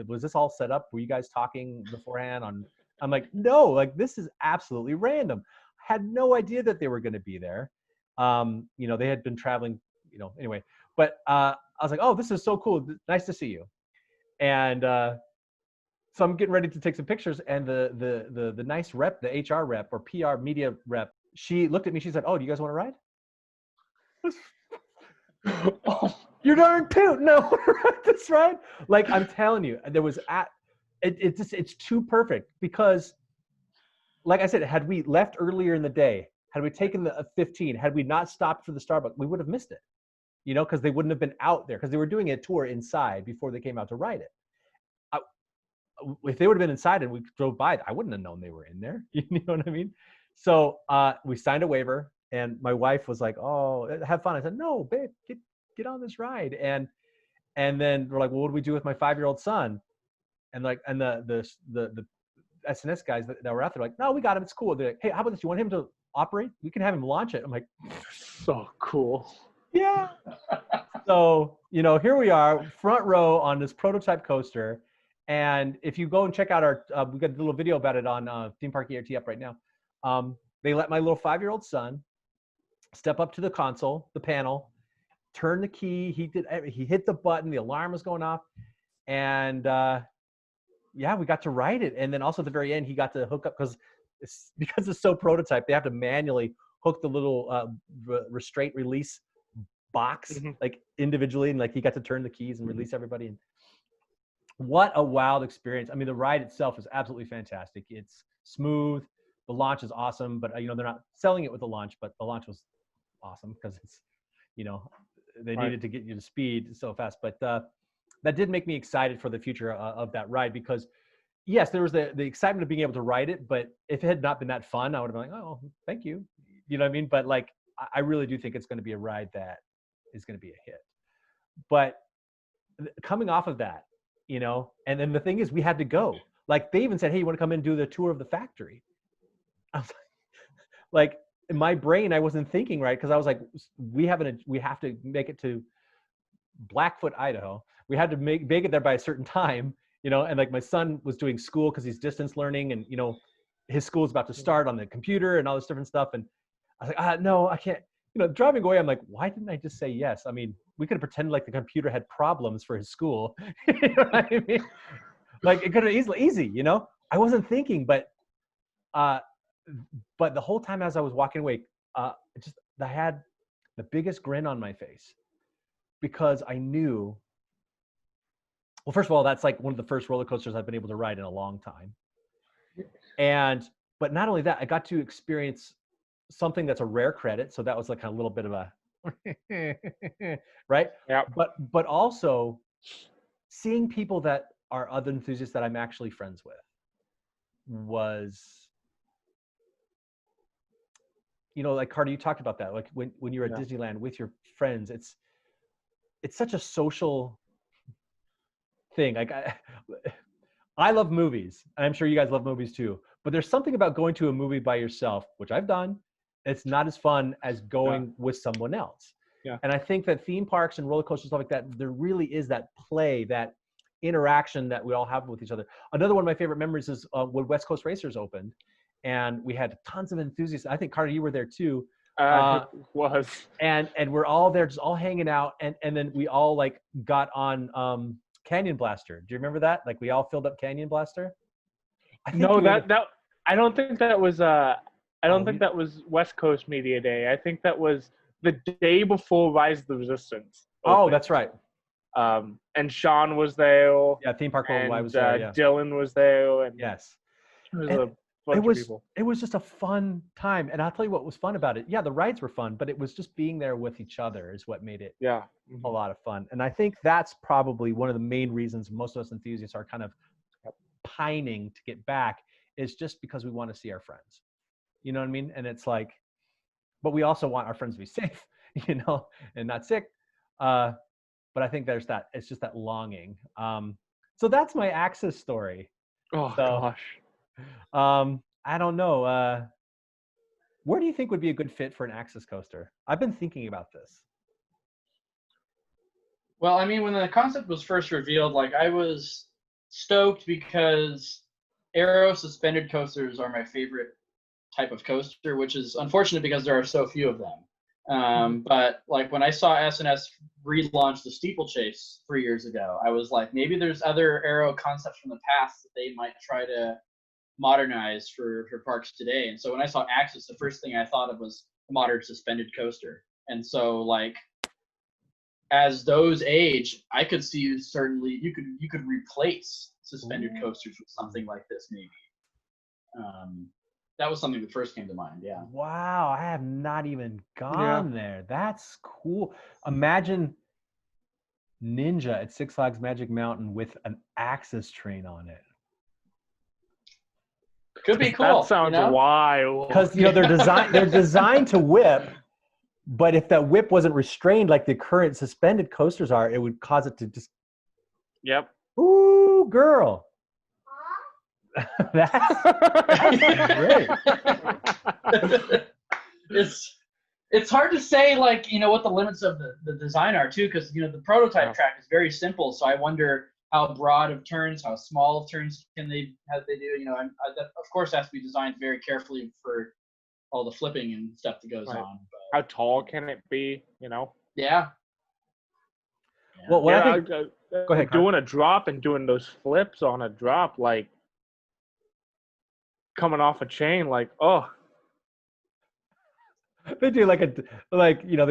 was this all set up? Were you guys talking beforehand? I'm like, no, like this is absolutely random. I had no idea that they were going to be there. You know, they had been traveling, you know, anyway. But I was like, oh, this is so cool. Nice to see you. And so I'm getting ready to take some pictures, and the nice rep, the HR rep or PR media rep, she looked at me. She said, "Oh, do you guys want to ride?" Oh, you're darn tootin'. No, that's right. Like I'm telling you, there was it's too perfect because, like I said, had we left earlier in the day, had we taken the 15, had we not stopped for the Starbucks, we would have missed it. You know, because they wouldn't have been out there because they were doing a tour inside before they came out to ride it. if they would have been inside and we drove by, I wouldn't have known they were in there. You know what I mean? So we signed a waiver, and my wife was like, "Oh, have fun." I said, "No, babe, get on this ride." And then we're like, "Well, what do we do with my 5-year-old son?" And the SNS guys that were out there, like, "No, we got him. It's cool." They're like, "Hey, how about this? You want him to operate? We can have him launch it." I'm like, So cool. yeah. So, here we are, front row on this prototype coaster. And if you go and check out our, we got a little video about it on Theme Park ERT up right now. They let my little 5-year-old son step up to the console, the panel, turn the key. He hit the button. The alarm was going off. And yeah, we got to ride it. And then also at the very end, he got to hook up because it's so prototype. They have to manually hook the little restraint release box like individually, and like he got to turn the keys and release everybody. And what a wild experience. I mean, the ride itself is absolutely fantastic. It's smooth. The launch is awesome, but they're not selling it with the launch, but the launch was awesome because it's, they needed to get you to speed so fast. But that did make me excited for the future of that ride, because yes, there was the excitement of being able to ride it, but if it had not been that fun, I would have been like, oh, thank you. You know what I mean? But like, I really do think it's going to be a ride that is going to be a hit. But coming off of that, and then the thing is, we had to go. Like, they even said, "Hey, you want to come in and do the tour of the factory?" I was like, in my brain, I wasn't thinking right, because I was like, we have to make it to Blackfoot, Idaho. We had to make it there by a certain time, and like my son was doing school because he's distance learning, and his school is about to start on the computer and all this different stuff. And I was like, no, I can't. Driving away, I'm like, why didn't I just say yes? I mean, we could have pretended like the computer had problems for his school. You know what I mean? Like, it could have easy. I wasn't thinking, but the whole time as I was walking away, I had the biggest grin on my face, because I knew. Well, first of all, that's like one of the first roller coasters I've been able to ride in a long time. But not only that, I got to experience something that's a rare credit. So that was like a little bit of a, right? Yeah. But also seeing people that are other enthusiasts that I'm actually friends with was, like Carter, you talked about that. Like when you're at Disneyland with your friends, it's such a social thing. Like I love movies, and I'm sure you guys love movies too, but there's something about going to a movie by yourself, which I've done. It's not as fun as going with someone else. Yeah. And I think that theme parks and roller coasters, stuff like that, there really is that play, that interaction that we all have with each other. Another one of my favorite memories is when West Coast Racers opened, and we had tons of enthusiasts. I think, Carter, you were there too. Was. And we're all there, just all hanging out. And then we all like got on Canyon Blaster. Do you remember that? Like, we all filled up Canyon Blaster. I don't think that was I don't think that was West Coast Media Day. I think that was the day before Rise of the Resistance opened. Oh, that's right. And Sean was there. Yeah, Theme Park Worldwide was there. Yeah. Dylan was there. And yes. It was just a fun time. And I'll tell you what was fun about it. Yeah, the rides were fun, but it was just being there with each other is what made it a lot of fun. And I think that's probably one of the main reasons most of us enthusiasts are kind of pining to get back, is just because we want to see our friends. You know what I mean? And it's like, but we also want our friends to be safe, and not sick. But I think there's that, it's just that longing. So that's my Axis story. Oh, gosh. I don't know. Where do you think would be a good fit for an Axis coaster? I've been thinking about this. Well, I mean, when the concept was first revealed, like, I was stoked because aero suspended coasters are my favorite type of coaster, which is unfortunate because there are so few of them. But like when I saw SNS relaunch the steeplechase 3 years ago, I was like, maybe there's other aero concepts from the past that they might try to modernize for parks today. And so when I saw Axis, the first thing I thought of was a modern suspended coaster. And so like, as those age, I could see certainly you could replace suspended coasters with something like this, maybe. That was something that first came to mind. Yeah. Wow, I have not even gone there. That's cool. Imagine Ninja at Six Flags Magic Mountain with an Axis train on it. Could be cool. That sounds wild. Because they're designed to whip, but if that whip wasn't restrained like the current suspended coasters are, it would cause it to just. Yep. Ooh, girl. That's great. It's hard to say, like, what the limits of the design are too, because the prototype track is very simple. So I wonder how broad of turns, how small of turns can they do? And that of course has to be designed very carefully for all the flipping and stuff that goes on. But, how tall can it be? Yeah. Well, what I think, go ahead. Doing a drop and doing those flips on a drop, like coming off a chain, like they do they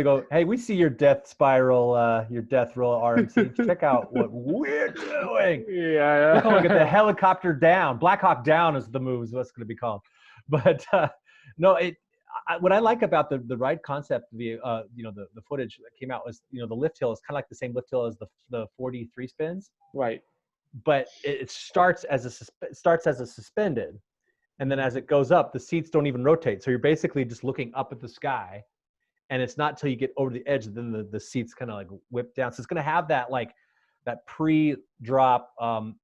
go, hey, we see your death spiral, your death roll RMC. Check out what we're doing. Yeah. Look at the helicopter down. Black Hawk down is the move, is what's going to be called. But no, what I like about the ride concept, the footage that came out was, the lift hill is kind of like the same lift hill as the 43 spins. Right. But it starts as a suspended. And then as it goes up, the seats don't even rotate. So you're basically just looking up at the sky. And it's not till you get over the edge that then the seats kind of like whip down. So it's going to have that that pre-drop, X2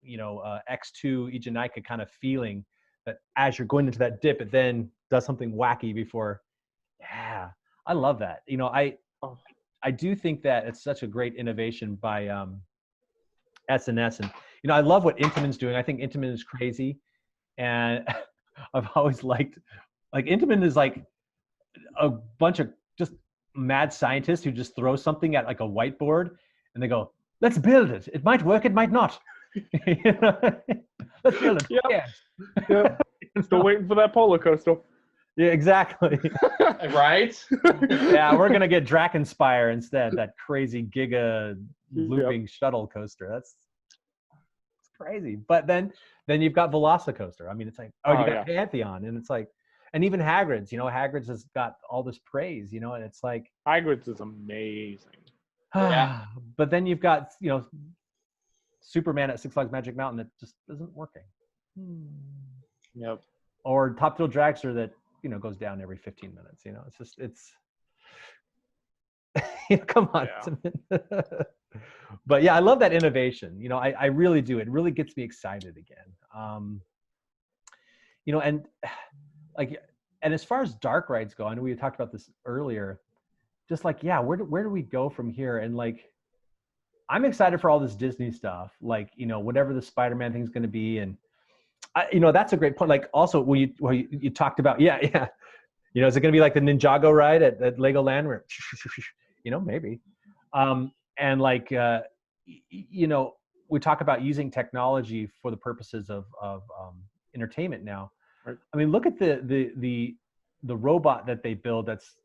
Egenica kind of feeling that as you're going into that dip, it then does something wacky before. Yeah, I love that. I do think that it's such a great innovation by S&S. And, I love what Intamin's doing. I think Intamin is crazy. And I've always liked, Intamin is like a bunch of just mad scientists who just throw something at like a whiteboard and they go, let's build it. It might work, it might not. Let's build it. Yeah. Still waiting for that polar coaster. Yeah, exactly. Right? Yeah, we're going to get Drakenspire instead, that crazy giga looping shuttle coaster. That's crazy. But then you've got Velocicoaster. I mean, it's like, you got Pantheon, and it's like, and even Hagrid's, Hagrid's has got all this praise, and it's like, Hagrid's is amazing. Yeah. But then you've got, Superman at Six Flags Magic Mountain that just isn't working. Yep. Or Top Thrill Dragster that, goes down every 15 minutes, it's come on. Yeah. But yeah, I love that innovation. I really do. It really gets me excited again. And as far as dark rides go, I know we talked about this earlier, just where do we go from here? And I'm excited for all this Disney stuff, whatever the Spider-Man thing's going to be. And that's a great point. Also when you talked about, is it going to be like the Ninjago ride at Legoland where, maybe. And we talk about using technology for the purposes of entertainment now. Right. I mean, look at the robot that they build that's,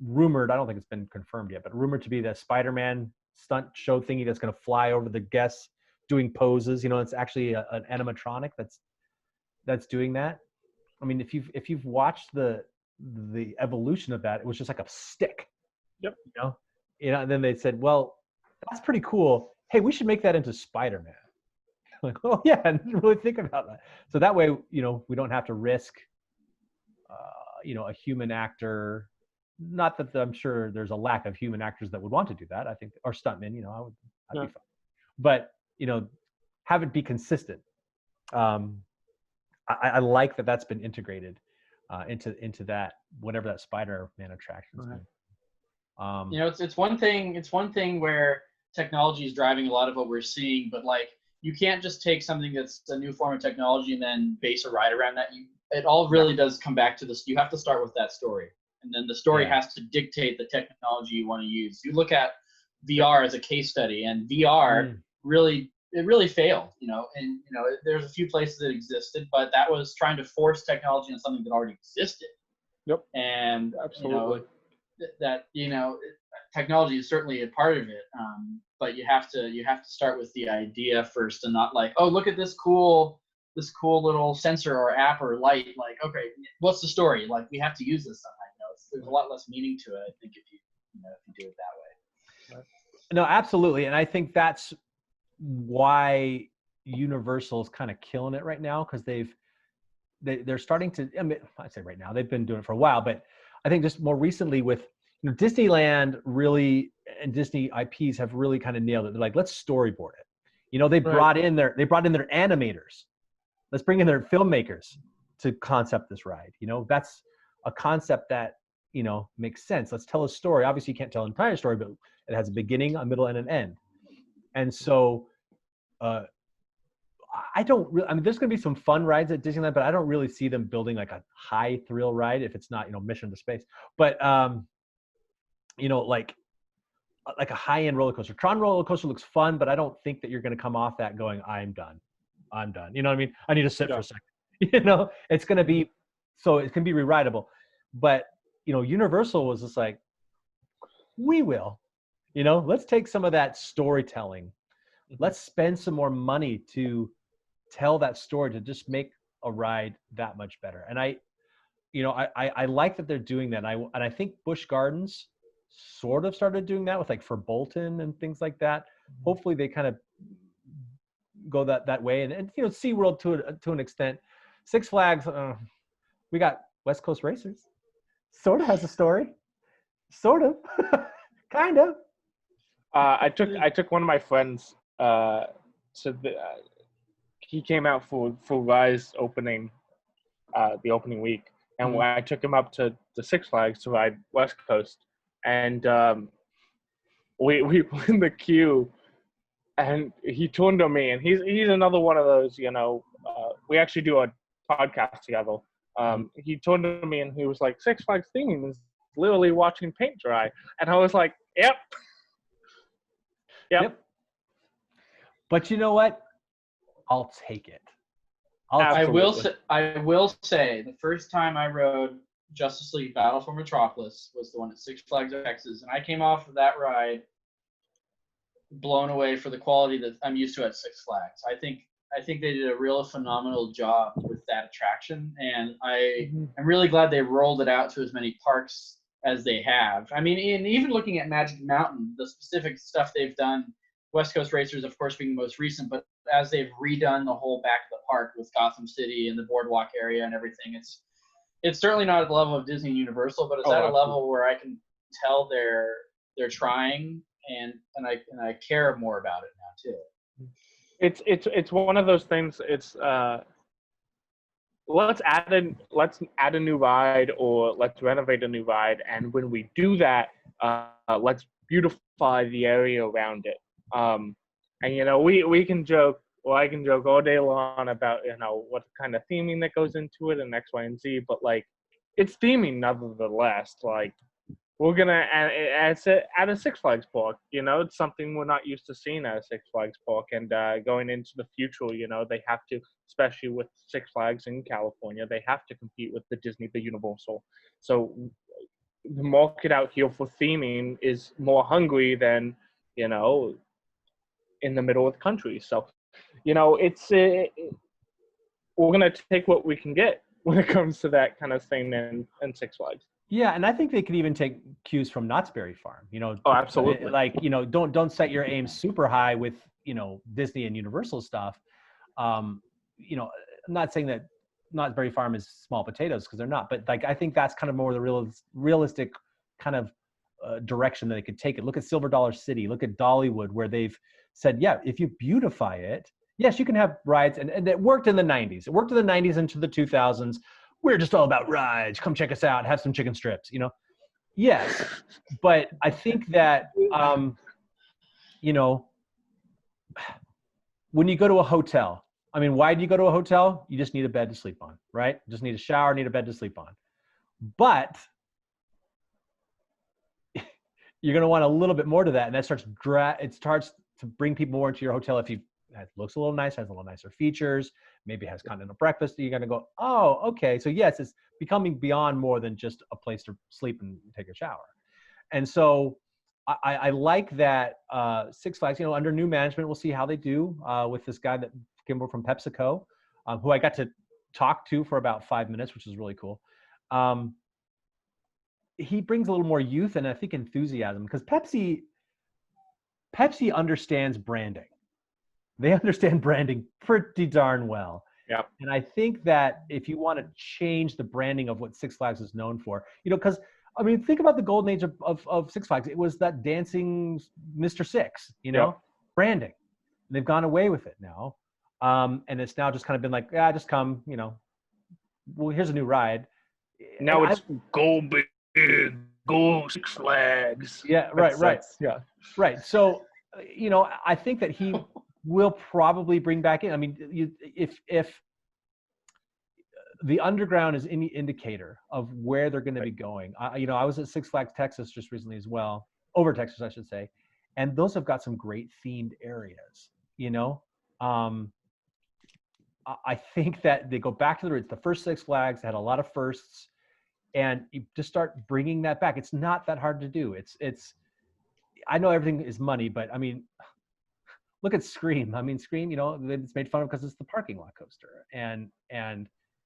rumored, I don't think it's been confirmed yet, but rumored to be the Spider-Man stunt show thingy that's going to fly over the guests doing poses. It's actually an animatronic that's doing that. I mean, if you've watched the evolution of that, it was just like a stick. Yep. And then they said, well, that's pretty cool. Hey, we should make that into Spider-Man. Like, oh yeah, I didn't really think about that. So that way, we don't have to risk, a human actor. Not that I'm sure there's a lack of human actors that would want to do that. I think, or stuntmen, I'd be fine. But, have it be consistent. I like that's been integrated into that, whatever that Spider-Man attraction is. Right. It's one thing where technology is driving a lot of what we're seeing, but you can't just take something that's a new form of technology and then base a ride around that. It all really does come back to this. You have to start with that story, and then the story has to dictate the technology you want to use. You look at VR as a case study, and VR really failed. And there's a few places that existed, but that was trying to force technology on something that already existed. Yep. And absolutely. Technology is certainly a part of it, but you have to start with the idea first, and not look at this cool little sensor or app or light. Okay, what's the story? We have to use this somehow. There's a lot less meaning to it, I think, if you do it that way. Right. No, absolutely, and I think that's why Universal's kind of killing it right now, because they've they're starting to, I mean, I say right now, they've been doing it for a while, but I think just more recently with, you know, Disneyland really, and Disney IPs have really kind of nailed it. They're like, let's storyboard it. You know, they brought in their animators. Let's bring in their filmmakers to concept this ride. You know, that's a concept that, you know, makes sense. Let's tell a story. Obviously you can't tell an entire story, but it has a beginning, a middle, and an end. And so, I don't really, I mean, there's going to be some fun rides at Disneyland, but I don't really see them building like a high thrill ride if it's not, you know, Mission to Space. But, you know, like a high-end roller coaster. Tron roller coaster looks fun, but I don't think that you're going to come off that going, I'm done. You know what I mean? I need to sit for a second. You know, it's going to be, so it can be re-rideable. But, you know, Universal was just like, we will, you know, let's take some of that storytelling. Let's spend some more money to tell that story, to just make a ride that much better. And I like that they're doing that. And I think Busch Gardens sort of started doing that with like for Bolton and things like that. Hopefully they kind of go that way. And you know, SeaWorld to an extent. Six Flags, we got West Coast Racers. Sort of has a story. Sort of. Kind of. I took one of my friends he came out for Rise opening, the opening week, and when I took him up to the Six Flags to ride West Coast, and we were in the queue, and he turned to me, and he's another one of those, you know, we actually do a podcast together. He turned to me and he was like, Six Flags theming is literally watching paint dry, and I was like, yep. But you know what? I'll take it. I will say the first time I rode Justice League Battle for Metropolis was the one at Six Flags Texas, and I came off of that ride blown away for the quality that I'm used to at Six Flags. I think they did a real phenomenal job with that attraction, and I'm really glad they rolled it out to as many parks as they have. I mean, and even looking at Magic Mountain, the specific stuff they've done, West Coast Racers, of course, being the most recent, but as they've redone the whole back of the park with Gotham City and the boardwalk area and everything, it's certainly not at the level of Disney and Universal, but it's at a level where I can tell they're trying, and I care more about it now too. It's one of those things. It's let's add a new ride, or let's renovate a new ride, and when we do that, let's beautify the area around it. And you know, we can joke, or I can joke all day long about, you know, what kind of theming that goes into it and X, Y, and Z, but like, it's theming nevertheless. Like, we're gonna add a Six Flags park. You know, it's something we're not used to seeing at a Six Flags park, and going into the future, you know, they have to, especially with Six Flags in California, they have to compete with the Disney, the Universal. So the market out here for theming is more hungry than, you know, in the middle of the country. So, you know, it's we're gonna take what we can get when it comes to that kind of thing and Six Flags. Yeah, and I think they could even take cues from Knott's Berry Farm. You know, oh, absolutely. Like, you know, don't set your aim super high with, you know, Disney and Universal stuff. You know, I'm not saying that Knott's Berry Farm is small potatoes, because they're not, but like, I think that's kind of more the realistic kind of direction that they could take it. Look at Silver Dollar City. Look at Dollywood, where they've said, yeah, if you beautify it, yes, you can have rides, and it worked in the 90s. It worked in the 90s into the 2000s. We're just all about rides. Come check us out. Have some chicken strips, you know? Yes. But I think that, you know, when you go to a hotel, I mean, why do you go to a hotel? You just need a bed to sleep on, right? Just need a shower, need a bed to sleep on. But you're going to want a little bit more to that. And that starts to bring people more into your hotel if it looks a little nice, has a little nicer features, maybe has continental breakfast. You're going to go, oh, okay. So yes, it's becoming beyond more than just a place to sleep and take a shower. And so I like that Six Flags, you know, under new management, we'll see how they do with this guy that came over from PepsiCo, who I got to talk to for about 5 minutes, which was really cool. He brings a little more youth and I think enthusiasm, because Pepsi understands branding. They understand branding pretty darn well. Yeah. And I think that if you want to change the branding of what Six Flags is known for, because I mean, think about the golden age of Six Flags. It was that dancing Mr. Six, branding. And they've gone away with it now. And it's now just kind of been like, yeah, just come, well, here's a new ride. Now it's go big, go Six Flags. Yeah, right. Yeah. Right. So, I think that he will probably bring back in. I mean, if the underground is any indicator of where they're going to be going. I was at Six Flags Texas just recently as well, over Texas, I should say. And those have got some great themed areas, I think that they go back to the roots. The first Six Flags had a lot of firsts, and you just start bringing that back. It's not that hard to do. It's I know everything is money, but I mean, look at Scream. I mean, Scream, it's made fun of because it's the parking lot coaster, and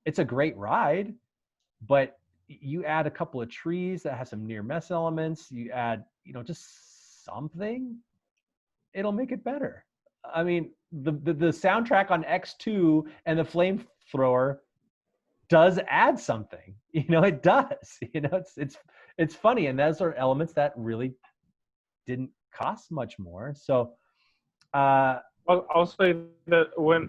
it's a great ride, but you add a couple of trees that have some near miss elements. You add, just something, it'll make it better. I mean, the soundtrack on X2 and the flamethrower does add something. It does. It's funny, and those are elements that really didn't cost much more. So, I'll say that when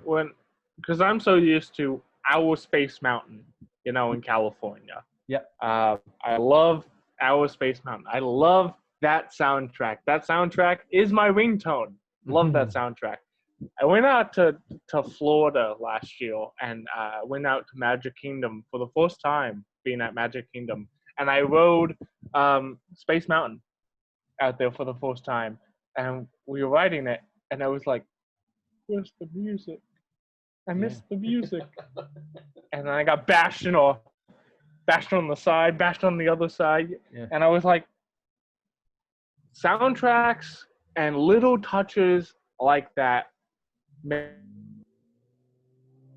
because I'm so used to our Space Mountain, in California. Yeah. I love our Space Mountain. I love that soundtrack. That soundtrack is my ringtone. Love that soundtrack. I went out to Florida last year and went out to Magic Kingdom for the first time being at Magic Kingdom. And I rode Space Mountain out there for the first time. And we were riding it. And I was like, where's the music? I missed the music. And then I got bashed on the side, bashed on the other side. Yeah. And I was like, soundtracks and little touches like that make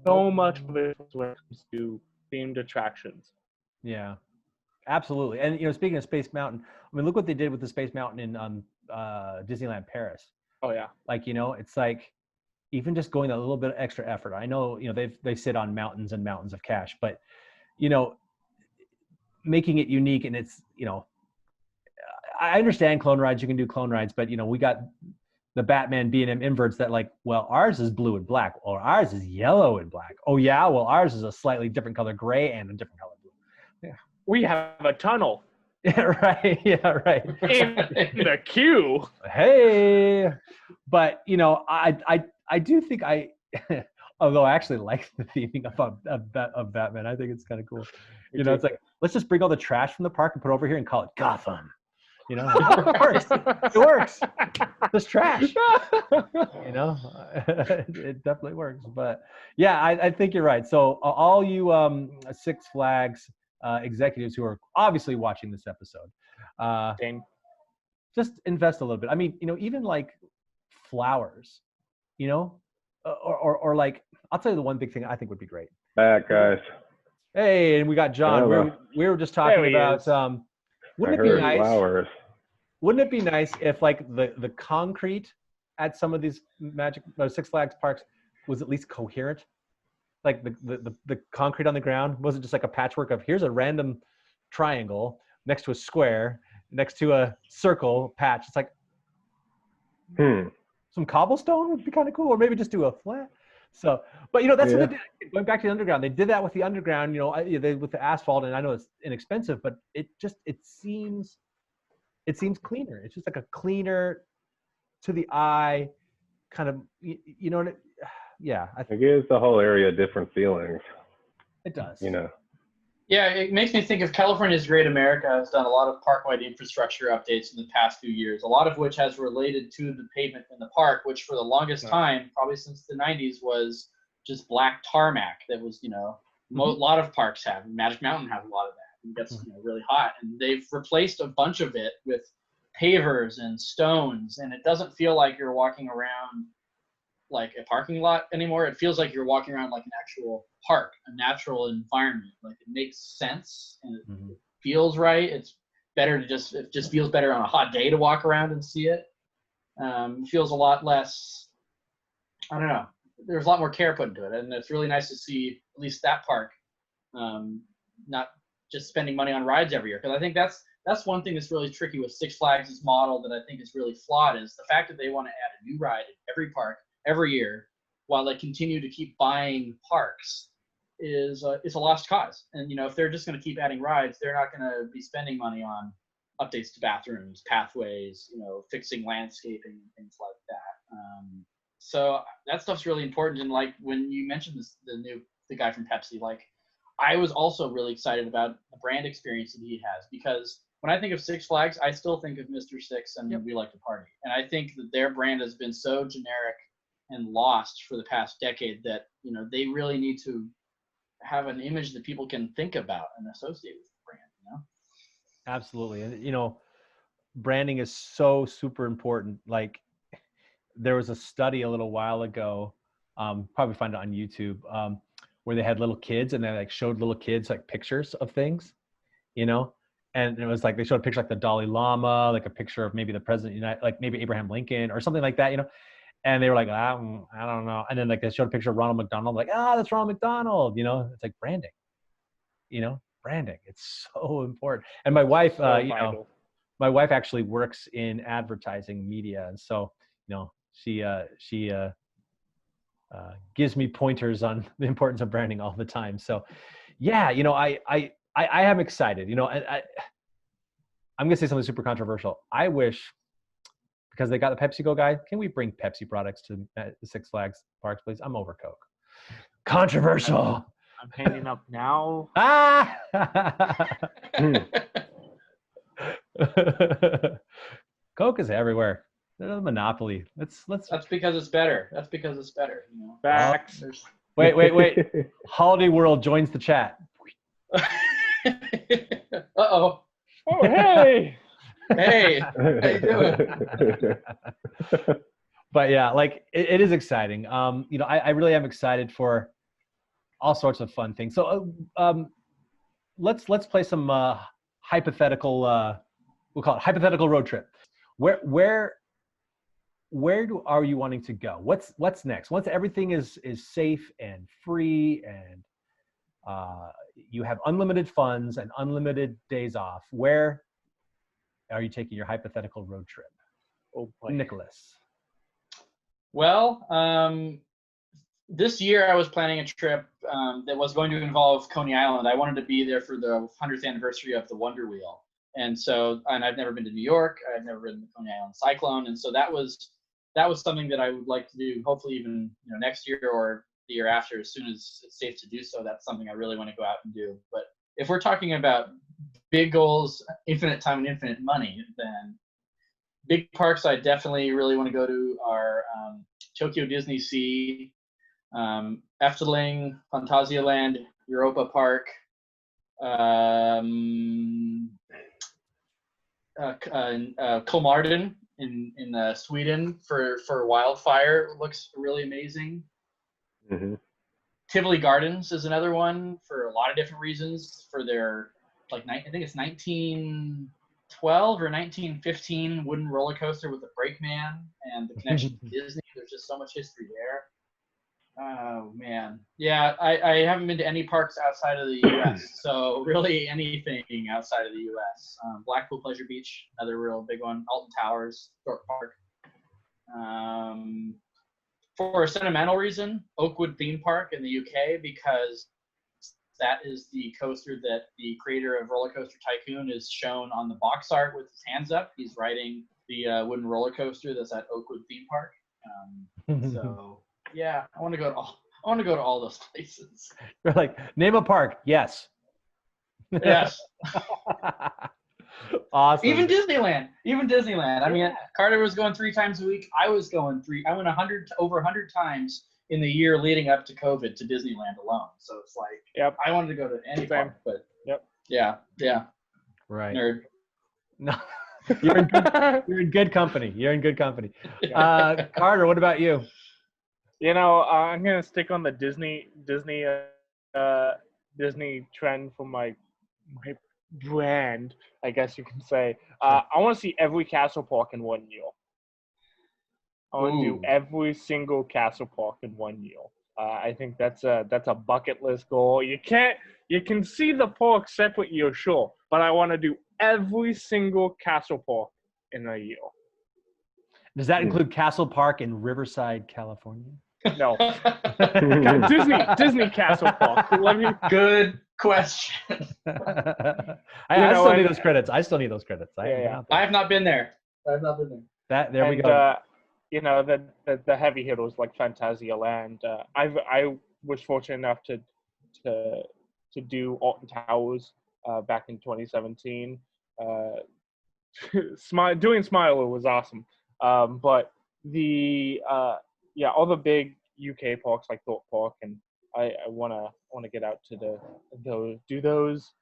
so much of it when it comes to themed attractions. Yeah, absolutely. And, speaking of Space Mountain, I mean, look what they did with the Space Mountain in Disneyland Paris. Oh, yeah. Like, it's like, even just going a little bit of extra effort. I know, they sit on mountains and mountains of cash, but, making it unique. And it's, I understand clone rides, you can do clone rides, but, we got the Batman B&M inverts that like, well, ours is blue and black, or ours is yellow and black. Oh yeah, well, ours is a slightly different color gray and a different color blue. Yeah. We have a tunnel. Yeah, right. Yeah, right. In the queue. Hey, but I do think although I actually like the theming of Batman. I think it's kind of cool. It's like, let's just bring all the trash from the park and put it over here and call it Gotham. It works. It works. There's trash. It definitely works. But yeah, I think you're right. So all you Six Flags executives who are obviously watching this episode, just invest a little bit. I mean, even like flowers, or like, I'll tell you the one big thing I think would be great. Back, guys. Hey, and we got John. We were just talking about wouldn't it be nice? Flowers. Wouldn't it be nice if like the concrete at some of these Six Flags parks was at least coherent? Like the concrete on the ground wasn't just like a patchwork of here's a random triangle next to a square next to a circle patch. It's like some cobblestone would be kind of cool, or maybe just do a flat. So, but that's what they did. Going back to the underground, they did that with the underground. With the asphalt, and I know it's inexpensive, but it seems cleaner. It's just like a cleaner to the eye kind of. Yeah, I think it gives the whole area different feelings. It does. Yeah, it makes me think of California's Great America has done a lot of park-wide infrastructure updates in the past few years, a lot of which has related to the pavement in the park, which for the longest time, probably since the 90s, was just black tarmac that was, a lot of parks have. Magic Mountain has a lot of that. It gets really hot. And they've replaced a bunch of it with pavers and stones, and it doesn't feel like you're walking around like a parking lot anymore. It feels like you're walking around like an actual park, a natural environment. Like it makes sense and it feels right. It's better to it just feels better on a hot day to walk around and see it. It feels a lot less, I don't know, there's a lot more care put into it, and it's really nice to see at least that park not just spending money on rides every year, because I think that's one thing that's really tricky with Six Flags' model that I think is really flawed, is the fact that they want to add a new ride in every park every year while they continue to keep buying parks is a lost cause. And if they're just going to keep adding rides, they're not going to be spending money on updates to bathrooms, pathways, fixing landscaping and things like that. So that stuff's really important. And like when you mentioned the guy from Pepsi, like I was also really excited about the brand experience that he has, because when I think of Six Flags, I still think of Mr. Six and We Like to Party. And I think that their brand has been so generic and lost for the past decade that, they really need to have an image that people can think about and associate with the brand, Absolutely. And, branding is so super important. Like there was a study a little while ago, probably find it on YouTube, where they had little kids and they like showed little kids like pictures of things, and it was like, they showed a picture like the Dalai Lama, like a picture of maybe the president of the United, like maybe Abraham Lincoln or something like that, and they were like, I don't know. And then like they showed a picture of Ronald McDonald, like, that's Ronald McDonald, it's like branding, branding. It's so important. And my wife, my wife actually works in advertising media. And so, she gives me pointers on the importance of branding all the time. So yeah, I am excited, I'm going to say something super controversial. I wish, because they got the PepsiCo guy, can we bring Pepsi products to the Six Flags parks, please? I'm over Coke. Controversial. I'm hanging up now. Coke is everywhere. They're a monopoly. Let's. That's because it's better. That's because it's better. Facts. Wait. Holiday World joins the chat. Uh-oh. Oh, hey. Hey, how you doing? But yeah, like it is exciting. I really am excited for all sorts of fun things. So let's play some hypothetical. We'll call it hypothetical road trip. Where are you wanting to go? What's next? Once everything is safe and free and you have unlimited funds and unlimited days off, where are you taking your hypothetical road trip? Oh boy. Nicholas. Well, this year I was planning a trip that was going to involve Coney Island. I wanted to be there for the 100th anniversary of the Wonder Wheel. And I've never been to New York. I've never ridden the Coney Island Cyclone. And so that was something that I would like to do, hopefully even next year or the year after, as soon as it's safe to do so. That's something I really want to go out and do. But if we're talking about big goals, infinite time and infinite money, then big parks I definitely really want to go to are Tokyo Disney Sea, Efteling, Phantasialand, Europa Park, Kolmarden in Sweden for wildfire. It looks really amazing. Mm-hmm. Tivoli Gardens is another one for a lot of different reasons. For their I think it's 1912 or 1915 wooden roller coaster with a brakeman and the connection to Disney. There's just so much history there. Oh man, yeah. I haven't been to any parks outside of the U.S. So really anything outside of the U.S. Blackpool Pleasure Beach, another real big one. Alton Towers, Thorpe Park. For a sentimental reason, Oakwood Theme Park in the UK, because that is the coaster that the creator of Roller Coaster Tycoon is shown on the box art with his hands up. He's riding the wooden roller coaster that's at Oakwood Theme Park. So yeah, I want to go to all those places. You're like, name a park. Yes. Yes. Awesome. Even Disneyland. I mean, Carter was going 3 times a week. I was going I went over 100 times in the year leading up to COVID to Disneyland alone. So it's like, yep. I wanted to go to any park, but yep. Yeah. Right. Nerd. No, you're in good company. Carter, what about you? I'm gonna stick on the Disney trend for my brand, I guess you can say. I want to see every castle park in one year. I want to do every single castle park in 1 year. I think that's a bucket list goal. You can see the park separate year, sure, but I want to do every single castle park in a year. Does that include Castle Park in Riverside, California? No. Disney Castle Park. Good question. I still need those credits. I have not been there. There we go. The heavy hitters like Phantasialand. I was fortunate enough to do Alton Towers back in 2017. Doing Smiler was awesome. But all the big UK parks like Thorpe Park, and I wanna get out to do those,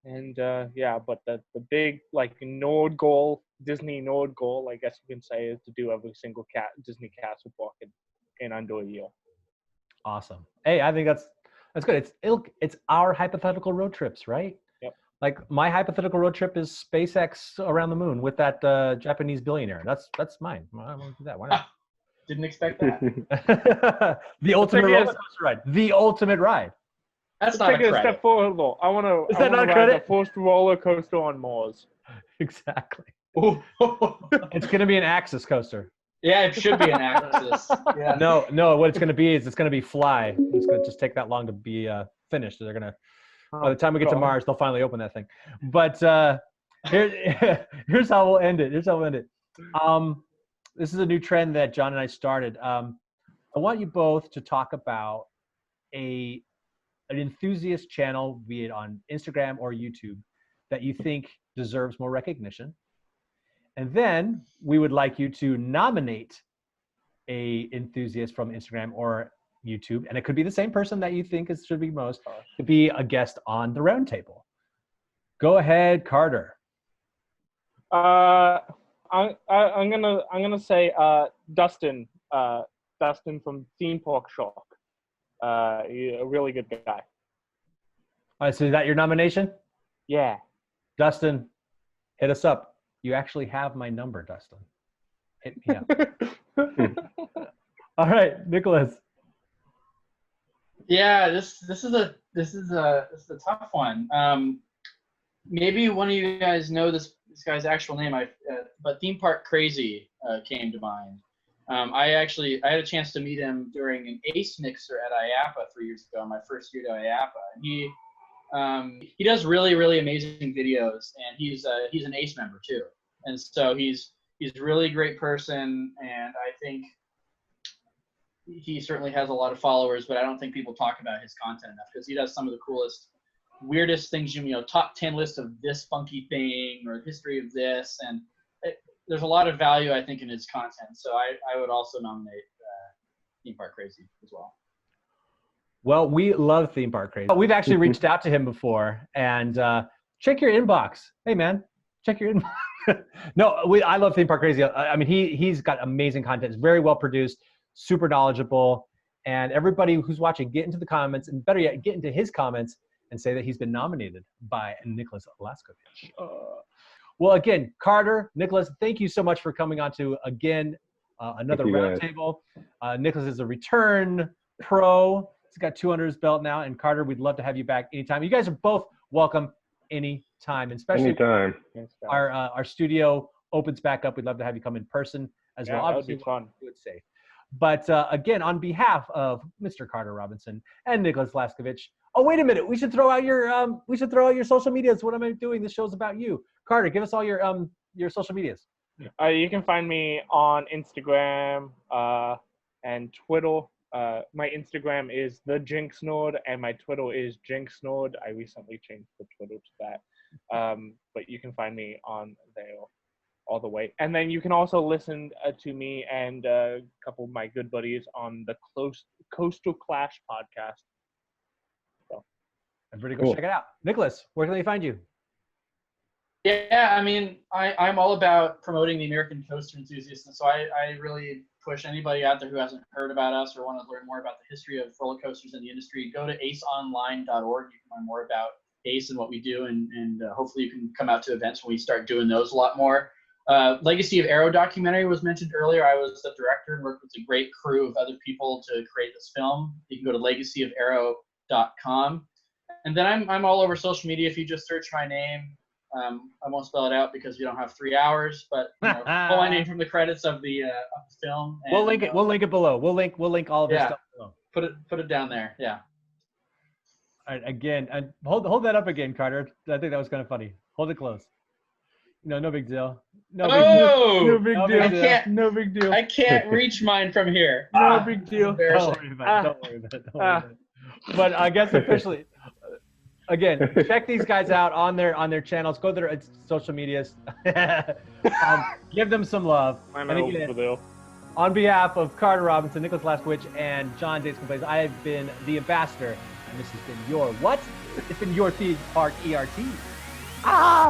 and but the big like Nord goal, Disney Nord goal, I guess you can say, is to do every single Disney Castle Park in under a year. Awesome. Hey, I think that's good. It's our hypothetical road trips, right? Yep. Like my hypothetical road trip is SpaceX around the moon with that Japanese billionaire. That's mine. I want to do that. Why not? Didn't expect that. The ultimate roller coaster ride. The ultimate ride. That's not a credit. Step forward, though. I want to. Is that not a credit? The first roller coaster on Mars. Exactly. It's going to be an Axis coaster. Yeah, it should be an Axis. Yeah. No. What it's going to be is it's going to be F.L.Y. It's going to just take that long to be finished. They're going to. By the time we get to Mars, they'll finally open that thing. But here's how we'll end it. This is a new trend that John and I started. I want you both to talk about an enthusiast channel, be it on Instagram or YouTube, that you think deserves more recognition. And then we would like you to nominate a enthusiast from Instagram or YouTube, and it could be the same person that you think should be most, to be a guest on the roundtable. Go ahead, Carter. I'm gonna say Dustin from Theme Park Shock. A really good guy. All right, so is that your nomination? Yeah. Dustin, hit us up. You actually have my number, Dustin. Hit me up. All right, Nicholas. Yeah, this is a tough one. Maybe one of you guys know this guy's actual name. But Theme Park Crazy came to mind. I had a chance to meet him during an ACE mixer at IAAPA 3 years ago, my first year to IAAPA. And he does really, really amazing videos, and he's an ACE member too. And so he's a really great person, and I think he certainly has a lot of followers, but I don't think people talk about his content enough because he does some of the coolest, weirdest things, top 10 list of this funky thing or history of this. And there's a lot of value, I think, in his content. So I would also nominate Theme Park Crazy as well. Well, we love Theme Park Crazy. We've actually reached out to him before, and check your inbox. Hey, man, check your inbox. No, I love Theme Park Crazy. I mean, he's got amazing content. It's very well produced, super knowledgeable, and everybody who's watching, get into the comments, and better yet, get into his comments and say that he's been nominated by Nicholas Laschkewitsch. Well, again, Carter, Nicholas, thank you so much for coming on to, again, another roundtable. Nicholas is a return pro. He's got 2 under his belt now. And Carter, we'd love to have you back anytime. You guys are both welcome anytime, and especially anytime. Our studio opens back up. We'd love to have you come in person as well. That would be fun. Do it safe. But again, on behalf of Mr. Carter Robinson and Nicholas Laschkewitsch, oh, wait a minute. We should throw out your social medias. What am I doing? This show's about you. Carter, give us all your social medias. You can find me on Instagram and Twitter. My Instagram is thejinxnerd, and my Twitter is jinxnerd. I recently changed the Twitter to that. But you can find me on there all the way. And then you can also listen to me and a couple of my good buddies on the Coastal Clash podcast. So, everybody go check it out. Nicholas, where can they find you? Yeah, I mean, I'm all about promoting the American coaster enthusiast, and so I really push anybody out there who hasn't heard about us or want to learn more about the history of roller coasters in the industry. Go to aceonline.org. You can learn more about ACE and what we do, and hopefully you can come out to events when we start doing those a lot more. Legacy of Arrow documentary was mentioned earlier. I was the director and worked with a great crew of other people to create this film. You can go to legacyofarrow.com. And then I'm all over social media. If you just search my name, I won't spell it out because you don't have 3 hours, but pull my name from the credits of the film. And, we'll link it. We'll link it below. We'll link all of this stuff below. Put it down there. Yeah. All right, again, and hold that up again, Carter. I think that was kind of funny. Hold it close. No big deal. No big deal. No big deal. I can't reach mine from here. No big deal. Don't worry about it. But I guess officially, again, check these guys out on their channels. Go to their social medias. Give them some love. And again, on behalf of Carter Robinson, Nicholas Laschkewitsch, and John Dates Complays, I have been the ambassador, and this has been your what? It's been your theme, Park ERT. Ah!